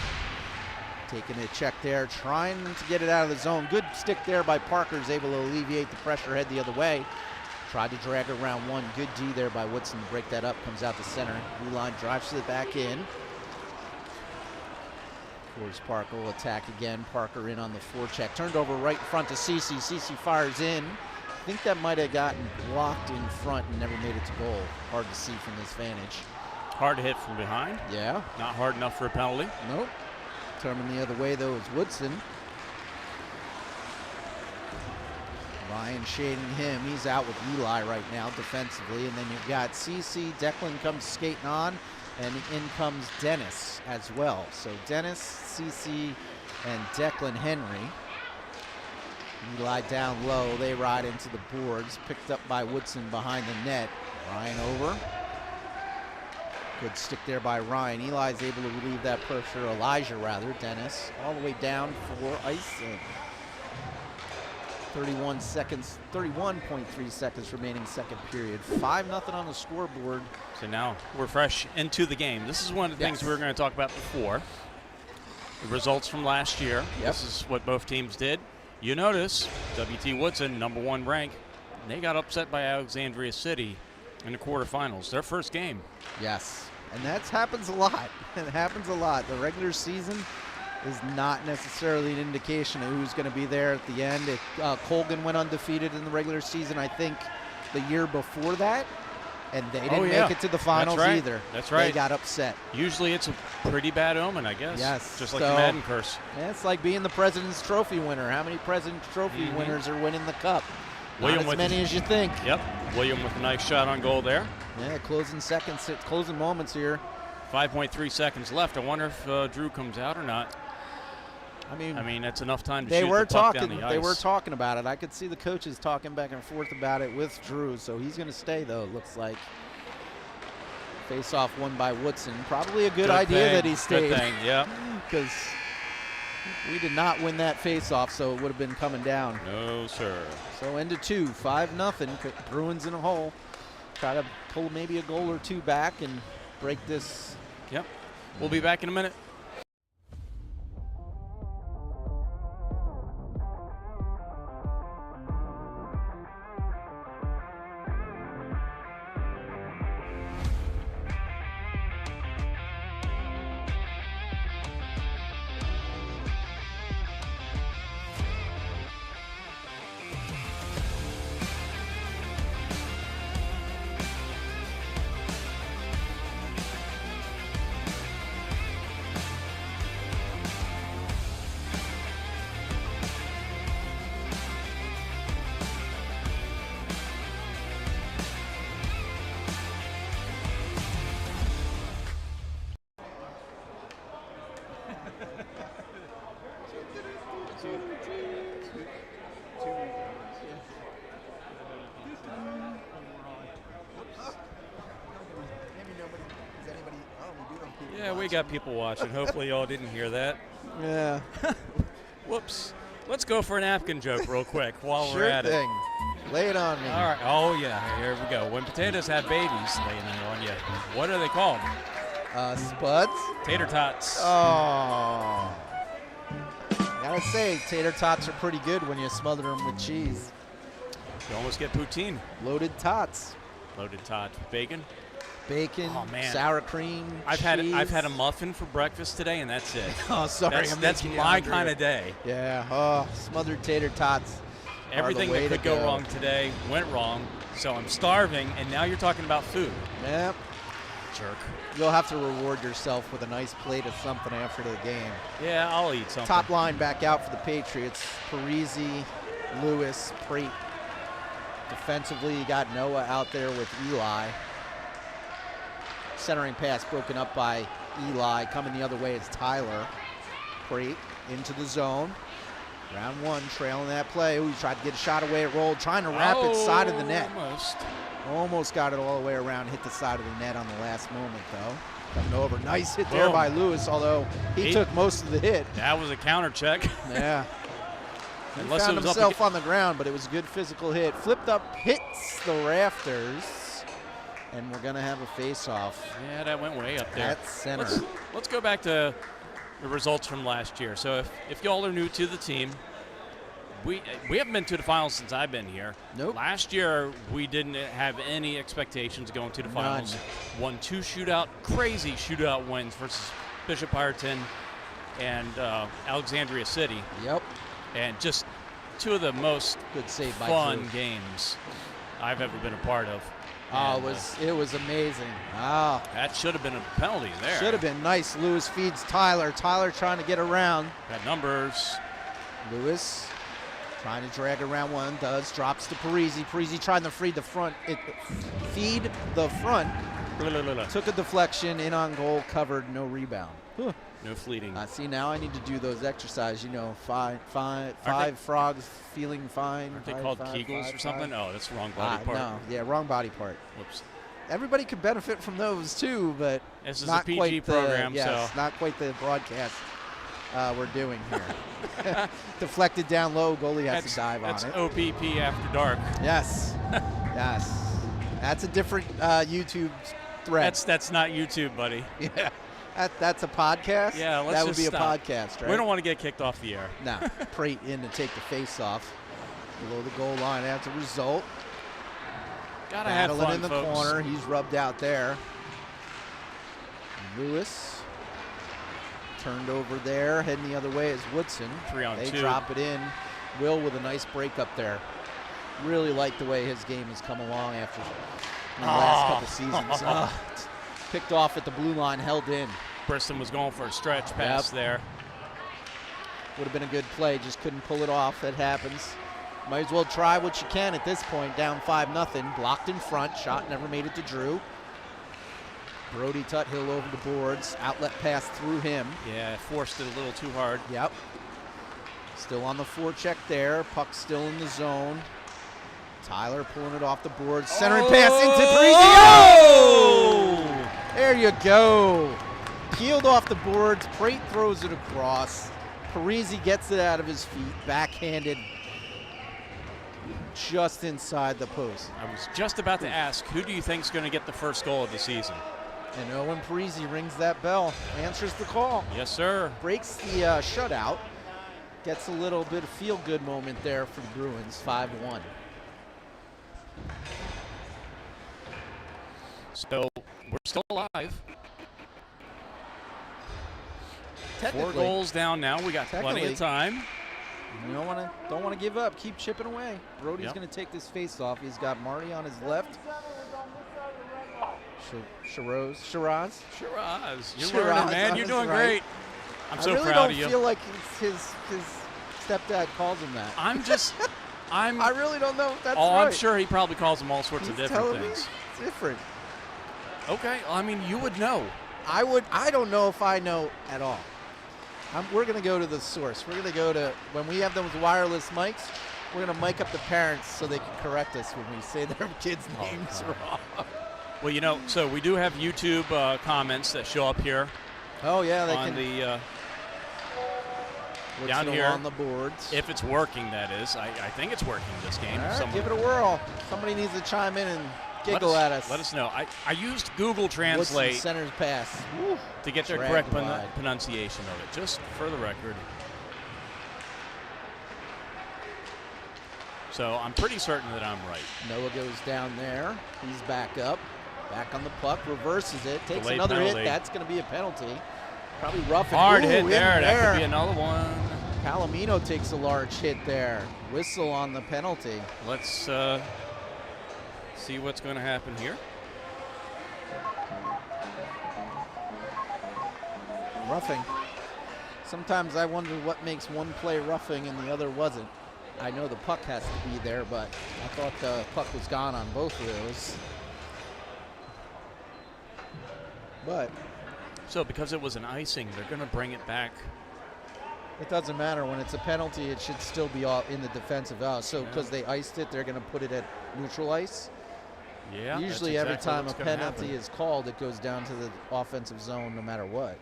taking a check there, trying to get it out of the zone. Good stick there by Parker, is able to alleviate the pressure, head the other way. Tried to drag it around one. Good D there by Woodson to break that up. Comes out the center. Eli drives it back in. Forest Park will attack again. Parker in on the forecheck. Turned over right in front to Cece. Cece fires in. I think that might have gotten blocked in front and never made it to goal. Hard to see from this vantage. Hard to hit from behind. Yeah. Not hard enough for a penalty. Nope. Turning the other way, though, is Woodson. Ryan shading him. He's out with Eli right now defensively. And then you've got CC. Declan comes skating on. And in comes Dennis as well. So Dennis, CC, and Declan Henry. Eli down low. They ride into the boards. Picked up by Woodson behind the net. Ryan over. Good stick there by Ryan. Eli's able to relieve that pressure. Elijah, rather. Dennis all the way down for icing. 31 seconds, 31.3 seconds remaining second period. 5-0 on the scoreboard. So now we're fresh into the game. This is one of the things we were going to talk about before. The results from last year. Yep. This is what both teams did. You notice WT Woodson, #1 rank, they got upset by Alexandria City in the quarterfinals. Their first game. Yes, and that happens a lot. It happens a lot. The regular season is not necessarily an indication of who's going to be there at the end. Colgan went undefeated in the regular season, I think, the year before that, and they didn't make it to the finals either. That's right. They got upset. Usually it's a pretty bad omen, I guess. Yes. Just like the Madden curse. Yeah, it's like being the President's Trophy winner. How many President's Trophy winners are winning the Cup? Not as many as you think. Yep. William with a nice shot on goal there. Yeah, closing seconds, closing moments here. 5.3 seconds left. I wonder if Drew comes out or not. I mean, that's enough time to shoot the puck down the ice. They were talking about it. I could see the coaches talking back and forth about it with Drew, so he's going to stay, though, it looks like. Face-off won by Woodson. Probably a good idea that he stayed. Good thing, yeah. Because we did not win that face-off, so it would have been coming down. No, sir. So end of 2, 5-0. Bruins in a hole. Try to pull maybe a goal or two back and break this. Yep. We'll be back in a minute. Yeah, we got people watching. Hopefully y'all didn't hear that. Yeah. Whoops. Let's go for a napkin joke real quick while Sure we're at thing. Lay it on me. it. All right. Oh, yeah. Here we go. When potatoes have babies laying it on you, what are they called? Spuds? Tater tots. Oh. Gotta say, tater tots are pretty good when you smother them with cheese. You almost get poutine. Loaded tots. Loaded tot. Bacon. Bacon, Oh, man. sour cream, I've cheese. had a muffin for breakfast today, and that's it. Oh, sorry. That's my kind of day. Yeah. Oh, smothered tater tots. Everything that could go wrong today went wrong, so I'm starving, and now you're talking about food. Yep. Jerk. You'll have to reward yourself with a nice plate of something after the game. Yeah, I'll eat something. Top line back out for the Patriots. Parisi, Lewis, Prate. Defensively, you got Noah out there with Eli. Centering pass broken up by Eli. Coming the other way is Tyler. Prate into the zone. Round one, trailing that play. Ooh, he tried to get a shot away. It rolled, trying to wrap it side of the net. Almost got it all the way around. Hit the side of the net on the last moment, though. Coming over. Nice hit there by Lewis, although he took most of the hit. That was a counter check. Yeah. He Unless found it was himself on the ground, but it was a good physical hit. Flipped up, hits the rafters, and we're going to have a face-off. Yeah, that went way up there. At center. Let's go back to the results from last year. So if y'all are new to the team, we haven't been to the finals since I've been here. Nope. Last year, we didn't have any expectations going to the finals. Won two crazy shootout wins versus Bishop Ireton and Alexandria City. Yep. And just two of the most good save by fun Drew. games I've ever been a part of. Oh, And, it was amazing. Ah, that should have been a penalty there. should have been nice. Lewis feeds Tyler. Tyler trying to get around. Got numbers. Lewis trying to drag around one. Does. Drops to Parisi. Parisi trying to feed the front. Feed the front. Took a deflection. In on goal. Covered. No rebound. Huh. No fleeting. See, now I need to do those exercises. You know, five frogs feeling fine. Aren't they called Kegels or something? Oh, that's the wrong body part. No, yeah, wrong body part. Whoops. Everybody could benefit from those too, but This is not a PG quite program, yes, so not quite the broadcast we're doing here. Deflected down low, goalie has to dive on it. That's OPP after dark. Yes, yes. That's a different YouTube thread. That's not YouTube, buddy. Yeah. That's a podcast? Yeah, let's that would just be stop. a podcast, right? We don't want to get kicked off the air. No. Prate in to take the face off. Below the goal line as a result. Gotta have Battling fun, in the folks. corner. He's rubbed out there. Lewis turned over there. Heading the other way is Woodson. 3-on-2. They drop it in. Will with a nice break up there. Really like the way his game has come along after the last couple seasons. Picked off at the blue line, held in. Briston was going for a stretch pass there. Would have been a good play, just couldn't pull it off. It happens. Might as well try what you can at this point. Down 5-0. Blocked in front. Shot never made it to Drew. Brody Tuthill over the boards. Outlet pass through him. Yeah, forced it a little too hard. Yep. Still on the forecheck there. Puck still in the zone. Tyler pulling it off the board. Centering pass into Parisi. Oh! There you go. Peeled off the boards. Prate throws it across. Parisi gets it out of his feet. Backhanded. Just inside the post. I was just about to ask, who do you think is going to get the first goal of the season? And Owen Parisi rings that bell. Answers the call. Yes, sir. Breaks the shutout. Gets a little bit of feel-good moment there for the Bruins. 5-1. So we're still alive. 4 Technically. goals down now. We got plenty of time. You don't want to give up. Keep chipping away. Brody's going to take this face off. He's got Marty on his left. Shiraz. You're learning, man. You're doing great. I'm so proud of you. I really don't feel like his stepdad calls him that. I really don't know if that's right. I'm sure he probably calls him all sorts of different things. It's different. Okay. I mean, you would know. I don't know if I know at all. We're going to go to the source. We're going to go to, when we have those wireless mics, we're going to mic up the parents so they can correct us when we say their kids' names wrong. Well, so we do have YouTube comments that show up here Oh, yeah, they on can. the Woodson down here on the boards. if it's working, that is. I think it's working this game. All right, Someone- give it a whirl. Somebody needs to chime in and giggle at us. Let us know. I used Google Translate Woodson center's pass. Woo. to get their Dragged correct wide. pronunciation of it, just for the record. So I'm pretty certain that I'm right. Noah goes down there. He's back up. Back on the puck. Reverses it. Takes Delayed another penalty. hit. That's going to be a penalty. Probably rough. Hard hit in there. That could be another one. Palomino takes a large hit there. Whistle on the penalty. Let's see what's going to happen here. Roughing. Sometimes I wonder what makes one play roughing and the other wasn't. I know the puck has to be there, but I thought the puck was gone on both of those. But So because it was an icing, they're going to bring it back. it doesn't matter. When it's a penalty, it should still be all in the defensive out. So because they iced it, they're going to put it at neutral ice. Yeah. Usually that's every exactly time a what's gonna penalty happen. is called, it goes down to the offensive zone no matter what.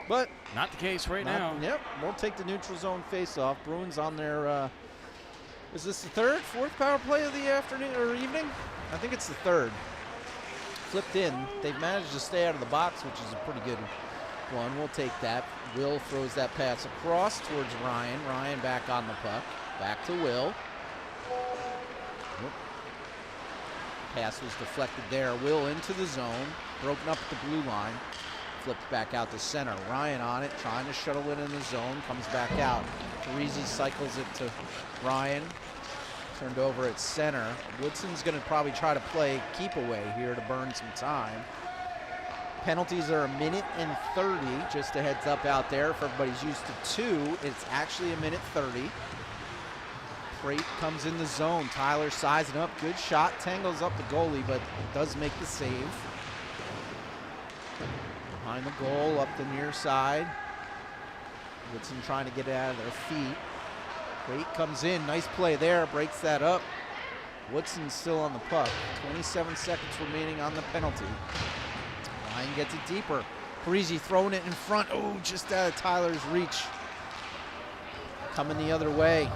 But Not the case right now. Yep, we'll take the neutral zone face-off. Bruins on their, is this the third, fourth power play of the afternoon or evening? I think it's the third. Flipped in. They've managed to stay out of the box, which is a pretty good one. We'll take that. Will throws that pass across towards Ryan. Ryan back on the puck. Back to Will. Whoop. Pass was deflected there. Will into the zone. Broken up at the blue line. Flipped back out to center. Ryan on it, trying to shuttle it in the zone. Comes back out. Parisi cycles it to Ryan. Turned over at center. Woodson's going to probably try to play keep away here to burn some time. Penalties are 1 minute and 30. Just a heads up out there. If everybody's used to 2, it's actually 1 minute 30. Freight comes in the zone. Tyler sizing up. Good shot. Tangles up the goalie, but does make the save. Behind the goal, up the near side. Woodson trying to get it out of their feet. Freight comes in. Nice play there. Breaks that up. Woodson's still on the puck. 27 seconds remaining on the penalty. Ryan gets it deeper. Parisi throwing it in front. Oh, just out of Tyler's reach. Coming the other way.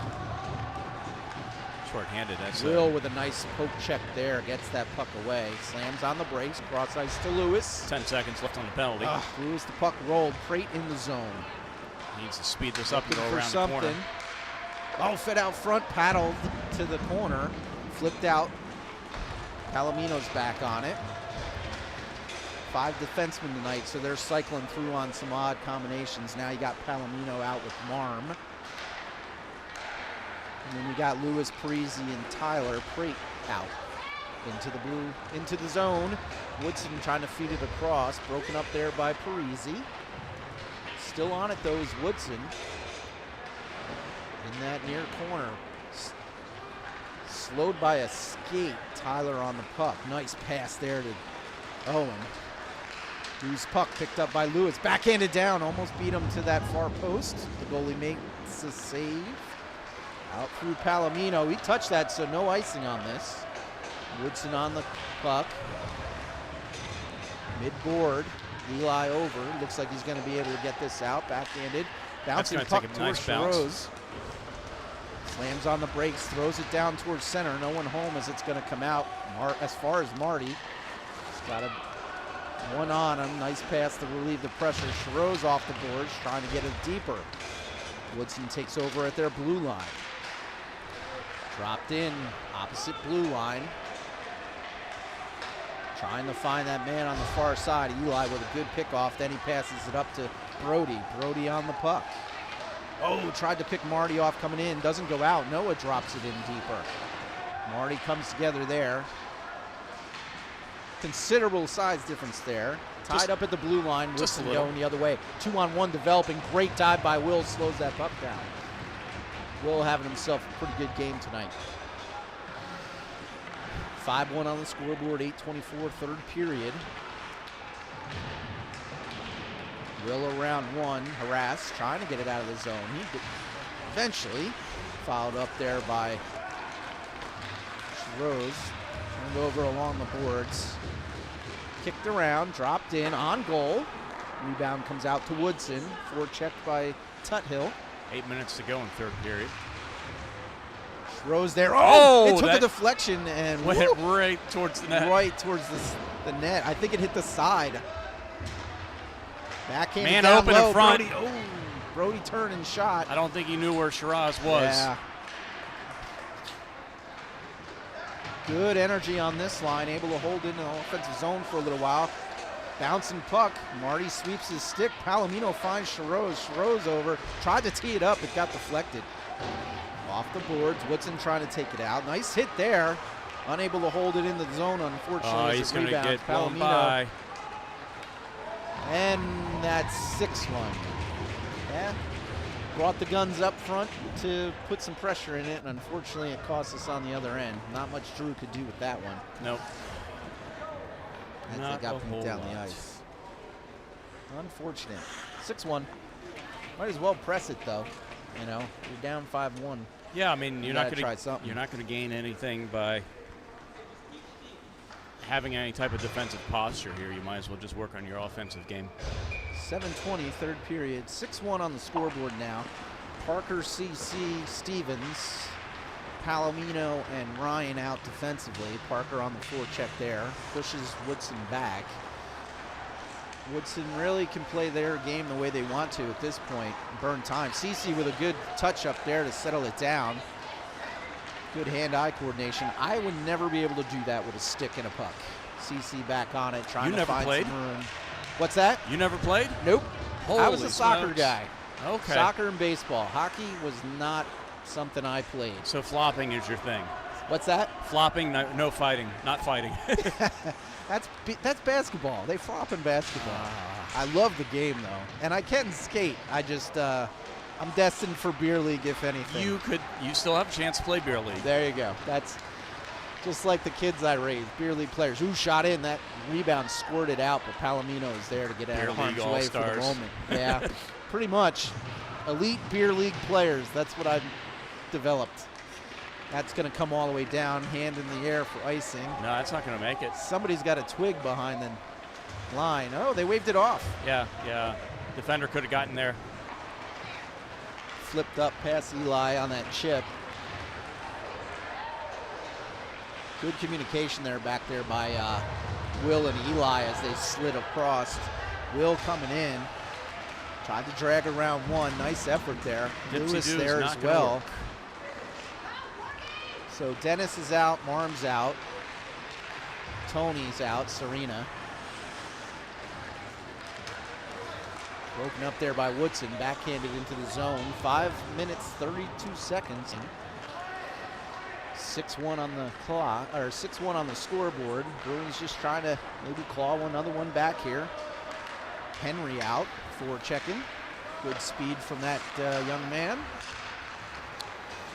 Short-handed. That's Will with a nice poke check there. Gets that puck away. Slams on the brakes. Cross ice to Lewis. 10 seconds left on the penalty. Lewis, the puck rolled. Freight in the zone. Needs to speed this up and Looking go for around the something. corner. Oh, fed out front, paddled to the corner. Flipped out. Palomino's back on it. 5 defensemen tonight, so they're cycling through on some odd combinations. Now you got Palomino out with Marm. And then you got Lewis, Parisi, and Tyler Prate out. Into the zone. Woodson trying to feed it across. Broken up there by Parisi. Still on it though is Woodson. In that near corner. Slowed by a skate. Tyler on the puck. Nice pass there to Owen. Whose puck picked up by Lewis. Backhanded down. Almost beat him to that far post. The goalie makes a save. Out through Palomino. He touched that, so no icing on this. Woodson on the puck. Mid-board. Eli over. Looks like he's going to be able to get this out. Backhanded. Bouncing puck take a towards nice bounce. Rose. Slams on the brakes. Throws it down towards center. No one home as it's going to come out. As far as Marty. He's got a one on him. Nice pass to relieve the pressure. Rose off the boards. Trying to get it deeper. Woodson takes over at their blue line. Dropped in, opposite blue line. Trying to find that man on the far side. Eli with a good pickoff. Then he passes it up to Brody. Brody on the puck. Oh, tried to pick Marty off coming in. Doesn't go out. Noah drops it in deeper. Marty comes together there. Considerable size difference there. Tied up at the blue line. Woodson going the other way. 2-on-1 developing. Great dive by Will. Slows that puck down. Will having himself a pretty good game tonight. 5-1 on the scoreboard. 8:24 third period. Will around one. Harassed. Trying to get it out of the zone. He eventually fouled up there by Rose. Turned over along the boards. Kicked around, dropped in, on goal. Rebound comes out to Woodson. Forechecked by Tuthill. 8 minutes to go in third period. Rose there. Oh, it took that a deflection and went right towards the net. Right towards the net. I think it hit the side. Backhand Man down open low. in front. Brody turned and shot. I don't think he knew where Shiraz was. Yeah. Good energy on this line. Able to hold in the offensive zone for a little while. Bouncing puck. Marty sweeps his stick. Palomino finds Shiraz. Shiraz over. Tried to tee it up. It got deflected. Off the boards. Woodson trying to take it out. Nice hit there. Unable to hold it in the zone, unfortunately. He's going to get blown Palomino. by. And that's 6-1. Yeah. Brought the guns up front to put some pressure in it, and unfortunately it cost us on the other end. Not much Drew could do with that one. Nope. As they got moved down the ice. Unfortunate. 6-1. Might as well press it though. You know, you're down 5-1. Yeah, I mean, you're not going to to gain anything by having any type of defensive posture here. You might as well just work on your offensive game. 7:20, third period. 6-1 on the scoreboard now. Parker, CC, Stevens, Palomino, and Ryan out defensively. Parker on the forecheck there. Pushes Woodson back. Woodson really can play their game the way they want to at this point. Burn time. CC with a good touch up there to settle it down. Good hand-eye coordination. I would never be able to do that with a stick and a puck. CC back on it, trying to find some room. What's that? You never played? Nope. Holy I was a soccer smokes. guy. Okay. Soccer and baseball. Hockey was not something I played. So flopping is your thing. What's that? Flopping, no fighting, not fighting. That's basketball. They flop in basketball. I love the game though, and I can skate. I just I'm destined for beer league if anything. You still have a chance to play beer league. There you go. That's just like the kids I raised, beer league players. Who shot in that rebound, squirted out, but Palomino is there to get out of harm's way for the moment. Yeah, pretty much. Elite beer league players. That's what I've developed. That's going to come all the way down, hand in the air for icing. No, that's not going to make it. Somebody's got a twig behind the line. Oh, they waved it off. Yeah. Defender could have gotten there. Flipped up past Eli on that chip. Good communication there back there by Will and Eli as they slid across. Will coming in. Tried to drag around one. Nice effort there. Lewis there as well. So Dennis is out, Marm's out, Tony's out, Serena. Broken up there by Woodson, backhanded into the zone. 5 minutes, 32 seconds. 6-1 on the clock, or 6-1 on the scoreboard. Bruins just trying to maybe claw another one back here. Henry out for checking. Good speed from that young man.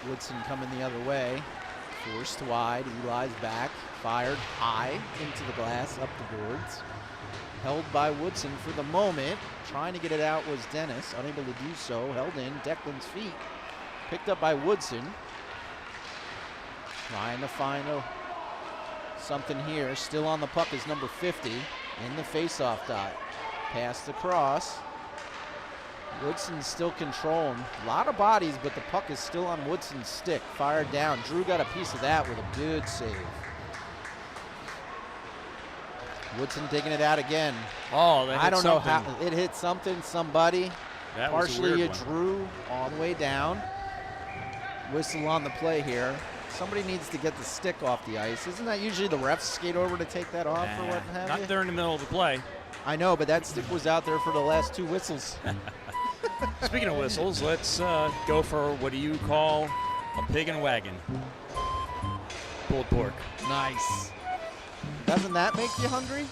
Woodson coming the other way. Forced wide, Eli's back, fired high into the glass, up the boards. Held by Woodson for the moment. Trying to get it out was Dennis, unable to do so. Held in, Declan's feet. Picked up by Woodson. Trying to find something here. Still on the puck is number 50 in the faceoff dot. Passed across. Woodson's still controlling. A lot of bodies, but the puck is still on Woodson's stick. Fired down. Drew got a piece of that with a good save. Woodson taking it out again. Oh, I don't know how. It hit something, somebody. That was partially a weird it one. Drew all the way down. Whistle on the play here. Somebody needs to get the stick off the ice. Isn't that usually the refs skate over to take that off or what have you? Not there in the middle of the play. I know, but that stick was out there for the last 2 whistles. Speaking of whistles, let's go for what do you call a pig and wagon? Pulled pork. Nice. Doesn't that make you hungry?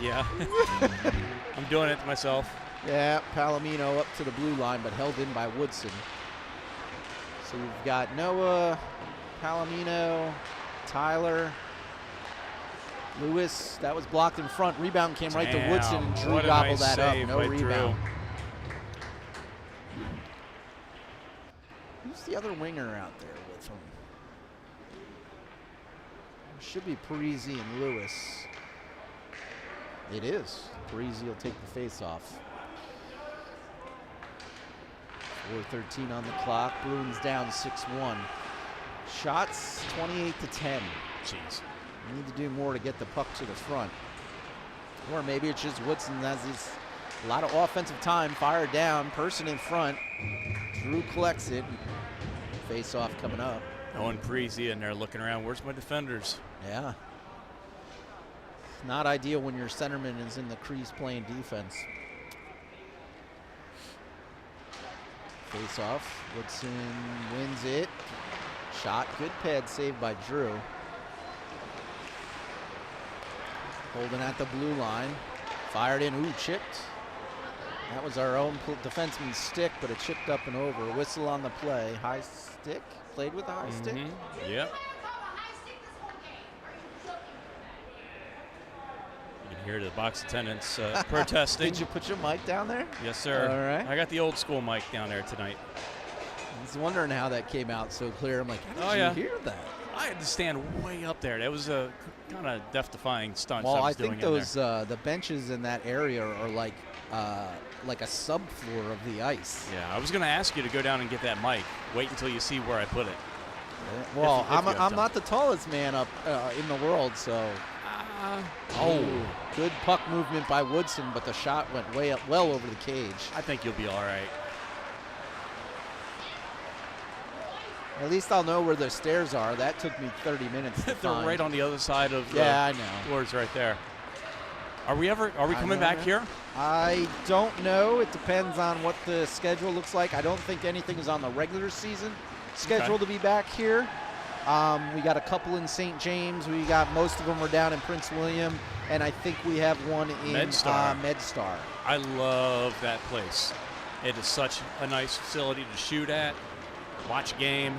Yeah. I'm doing it myself. Yeah, Palomino up to the blue line, but held in by Woodson. So we've got Noah, Palomino, Tyler, Lewis. That was blocked in front. Rebound came right to Woodson, and Drew gobbled that up. No rebound. Who's the other winger out there with him? Should be Parisi and Lewis. It is. Parisi will take the face-off. 4:13 on the clock. Bruins down 6-1. Shots 28-10. Jeez. We need to do more to get the puck to the front. Or maybe it's just Woodson has a lot of offensive time. Fired down. Person in front. Drew collects it. Face-off coming up. Owen Parisi in there looking around. Where's my defenders? Yeah. It's not ideal when your centerman is in the crease playing defense. Face off. Woodson wins it. Shot. Good pad save by Drew. Holding at the blue line. Fired in. Ooh, chipped. That was our own defenseman's stick, but it chipped up and over. Whistle on the play. High stick. Played with a high stick. Yep. You can hear the box attendants protesting. Did you put your mic down there? Yes, sir. All right. I got the old school mic down there tonight. I was wondering how that came out so clear. I'm like, how did you hear that? I had to stand way up there. That was a kind of death-defying stunt. Well, I I was think doing those the benches in that area are like a subfloor of the ice. Yeah, I was going to ask you to go down and get that mic. Wait until you see where I put it. Well, if you have I'm time. not the tallest man up in the world, so. Good puck movement by Woodson, but the shot went way up, well over the cage. I think you'll be all right. At least I'll know where the stairs are. That took me 30 minutes to They're find. right on the other side of the I know. doors right there. Are we coming back here? I don't know. It depends on what the schedule looks like. I don't think anything is on the regular season scheduled to be back here. We got a couple in St. James. We got most of them are down in Prince William, and I think we have one in MedStar. I love that place. It is such a nice facility to shoot at, watch a game.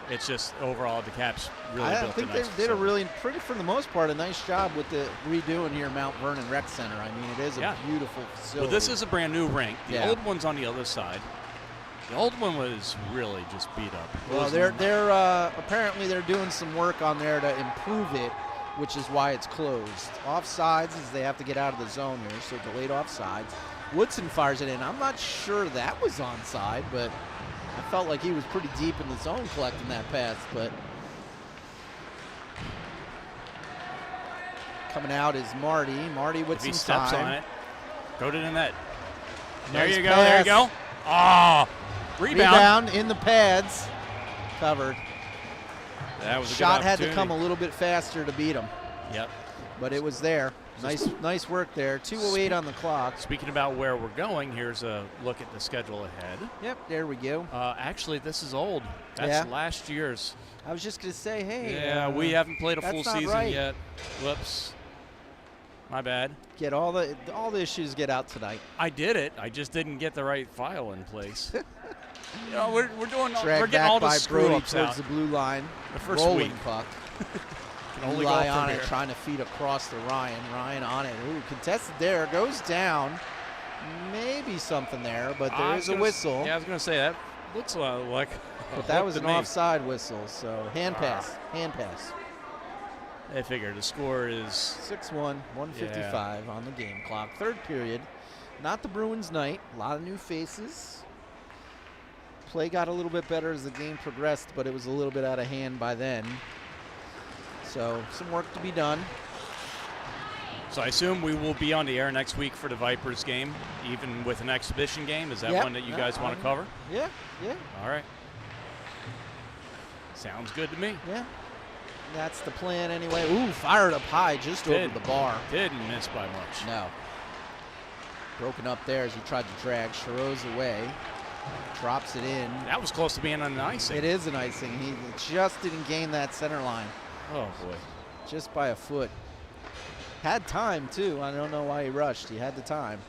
It's just overall the Caps really built a nice I think they did a really, pretty for the most part, a nice job with the redoing here Mount Vernon Rec Center. I mean, it is a beautiful facility. Well, this is a brand new rink. The old one's on the other side. The old one was really just beat up. Well, they're apparently they're doing some work on there to improve it, which is why it's closed. Offsides is they have to get out of the zone here, so delayed offsides. Woodson fires it in. I'm not sure that was onside, but I felt like he was pretty deep in the zone collecting that pass. But coming out is Marty. Marty with if he some steps time. on it, go to the net. Nice there you go. pass. There you go. Oh, rebound in the pads, covered. That was a shot good had to opportunity. come a little bit faster to beat him. Yep. But it was there. Nice work there. 2:08 on the clock. Speaking about where we're going, here's a look at the schedule ahead. Yep, there we go. Actually, this is old. That's last year's. I was just gonna say, hey. Yeah, we haven't played a that's full not season right. yet. Whoops. My bad. Get all the issues get out tonight. I did it. I just didn't get the right file in place. You know, we're Dragged getting all the back by Brody screw-ups towards out. the blue line. The first rolling week. puck. Can only go Rely from on here. it, trying to feed across to Ryan. Ryan on it. Ooh, contested there. Goes down. Maybe something there, but there is a whistle. Yeah, I was going to say that looks like. But that was an offside whistle, so hand pass. Hand pass. I figure the score is 6-1, 1:55 on the game clock. Third period. Not the Bruins' night. A lot of new faces. Play got a little bit better as the game progressed, but it was a little bit out of hand by then. So some work to be done. So I assume we will be on the air next week for the Vipers game, even with an exhibition game. Is that one that you guys want to cover? Yeah. All right. Sounds good to me. Yeah. That's the plan anyway. Ooh, fired up high just over the bar. Didn't miss by much. No. Broken up there as he tried to drag. Charoz away. Drops it in. That was close to being an icing. It is an icing. He just didn't gain that center line. Oh, boy. Just by a foot. Had time, too. I don't know why he rushed. He had the time.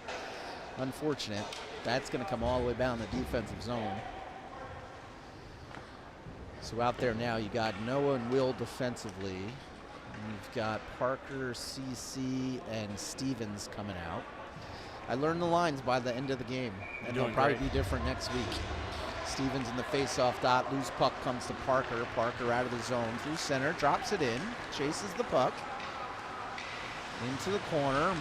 Unfortunate. That's going to come all the way down the defensive zone. So out there now, you got Noah and Will defensively. And you've got Parker, CC, and Stevens coming out. I learned the lines by the end of the game, and they'll probably be different next week. Stevens in the face-off dot. Loose puck comes to Parker. Parker out of the zone through center, drops it in, chases the puck. Into the corner.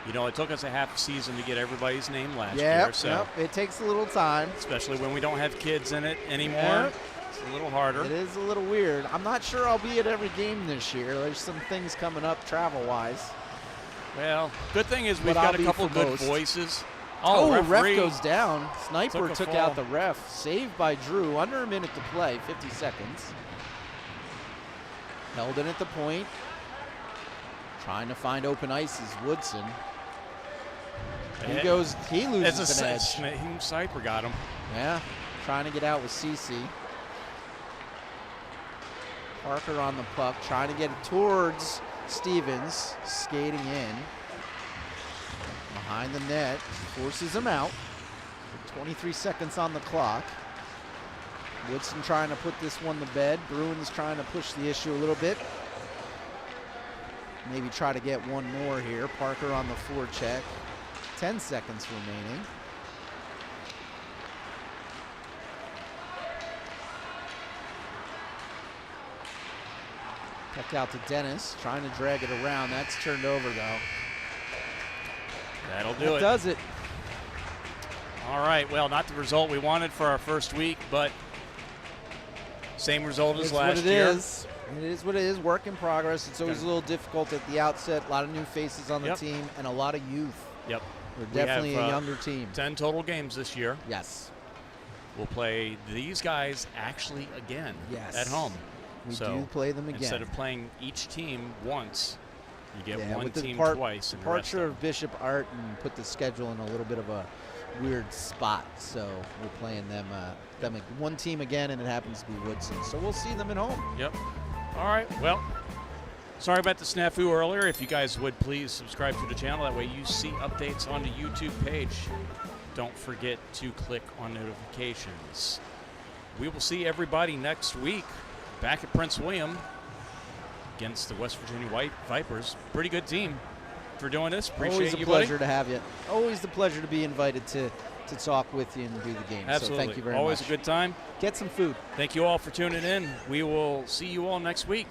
You know, it took us a half season to get everybody's name last Yep, year. So yep, it takes a little time. especially when we don't have kids in it anymore. Yep. It's a little harder. It is a little weird. I'm not sure I'll be at every game this year. There's some things coming up travel-wise. Well, good thing is we've But got I'll a be couple for good most. voices. Oh, referee. ref goes down. Sniper Took a took fall. out the ref. Saved by Drew. Under a minute to play, 50 seconds. Held in at the point. Trying to find open ice is Woodson. He loses an edge. Sniper got him. Yeah, trying to get out with CC. Parker on the puck, trying to get it towards Stevens, skating in. Behind the net, forces him out. 23 seconds on the clock. Woodson trying to put this one to bed. Bruins trying to push the issue a little bit. Maybe try to get one more here. Parker on the forecheck. 10 seconds remaining. Puck out to Dennis, trying to drag it around. That's turned over though. That'll do That it. does it. All right. Well, not the result we wanted for our first week, but same result as It's last what it year. is. It is what it is. Work in progress. It's always a little difficult at the outset. A lot of new faces on the Yep. team and a lot of youth. Yep. We're We definitely have, a younger team. 10 total games this year. Yes. We'll play these guys actually again Yes. at home. We So, do play them again. Instead of playing each team once, you get Yeah, one with the team depart- twice. And the rest departure of of Bishop Arton put the schedule in a little bit of a weird spot. So we're playing them one team again, and it happens to be Woodson. So we'll see them at home. Yep. All right. Well, sorry about the snafu earlier. If you guys would please subscribe to the channel. That way you see updates on the YouTube page. Don't forget to click on notifications. We will see everybody next week back at Prince William against the West Virginia White Vipers. Pretty good team for doing this. Appreciate Always a you, pleasure buddy. to have you. Always the pleasure to be invited to talk with you and do the game. Absolutely. So thank you very Always much. a good time. Get some food. Thank you all for tuning in. We will see you all next week.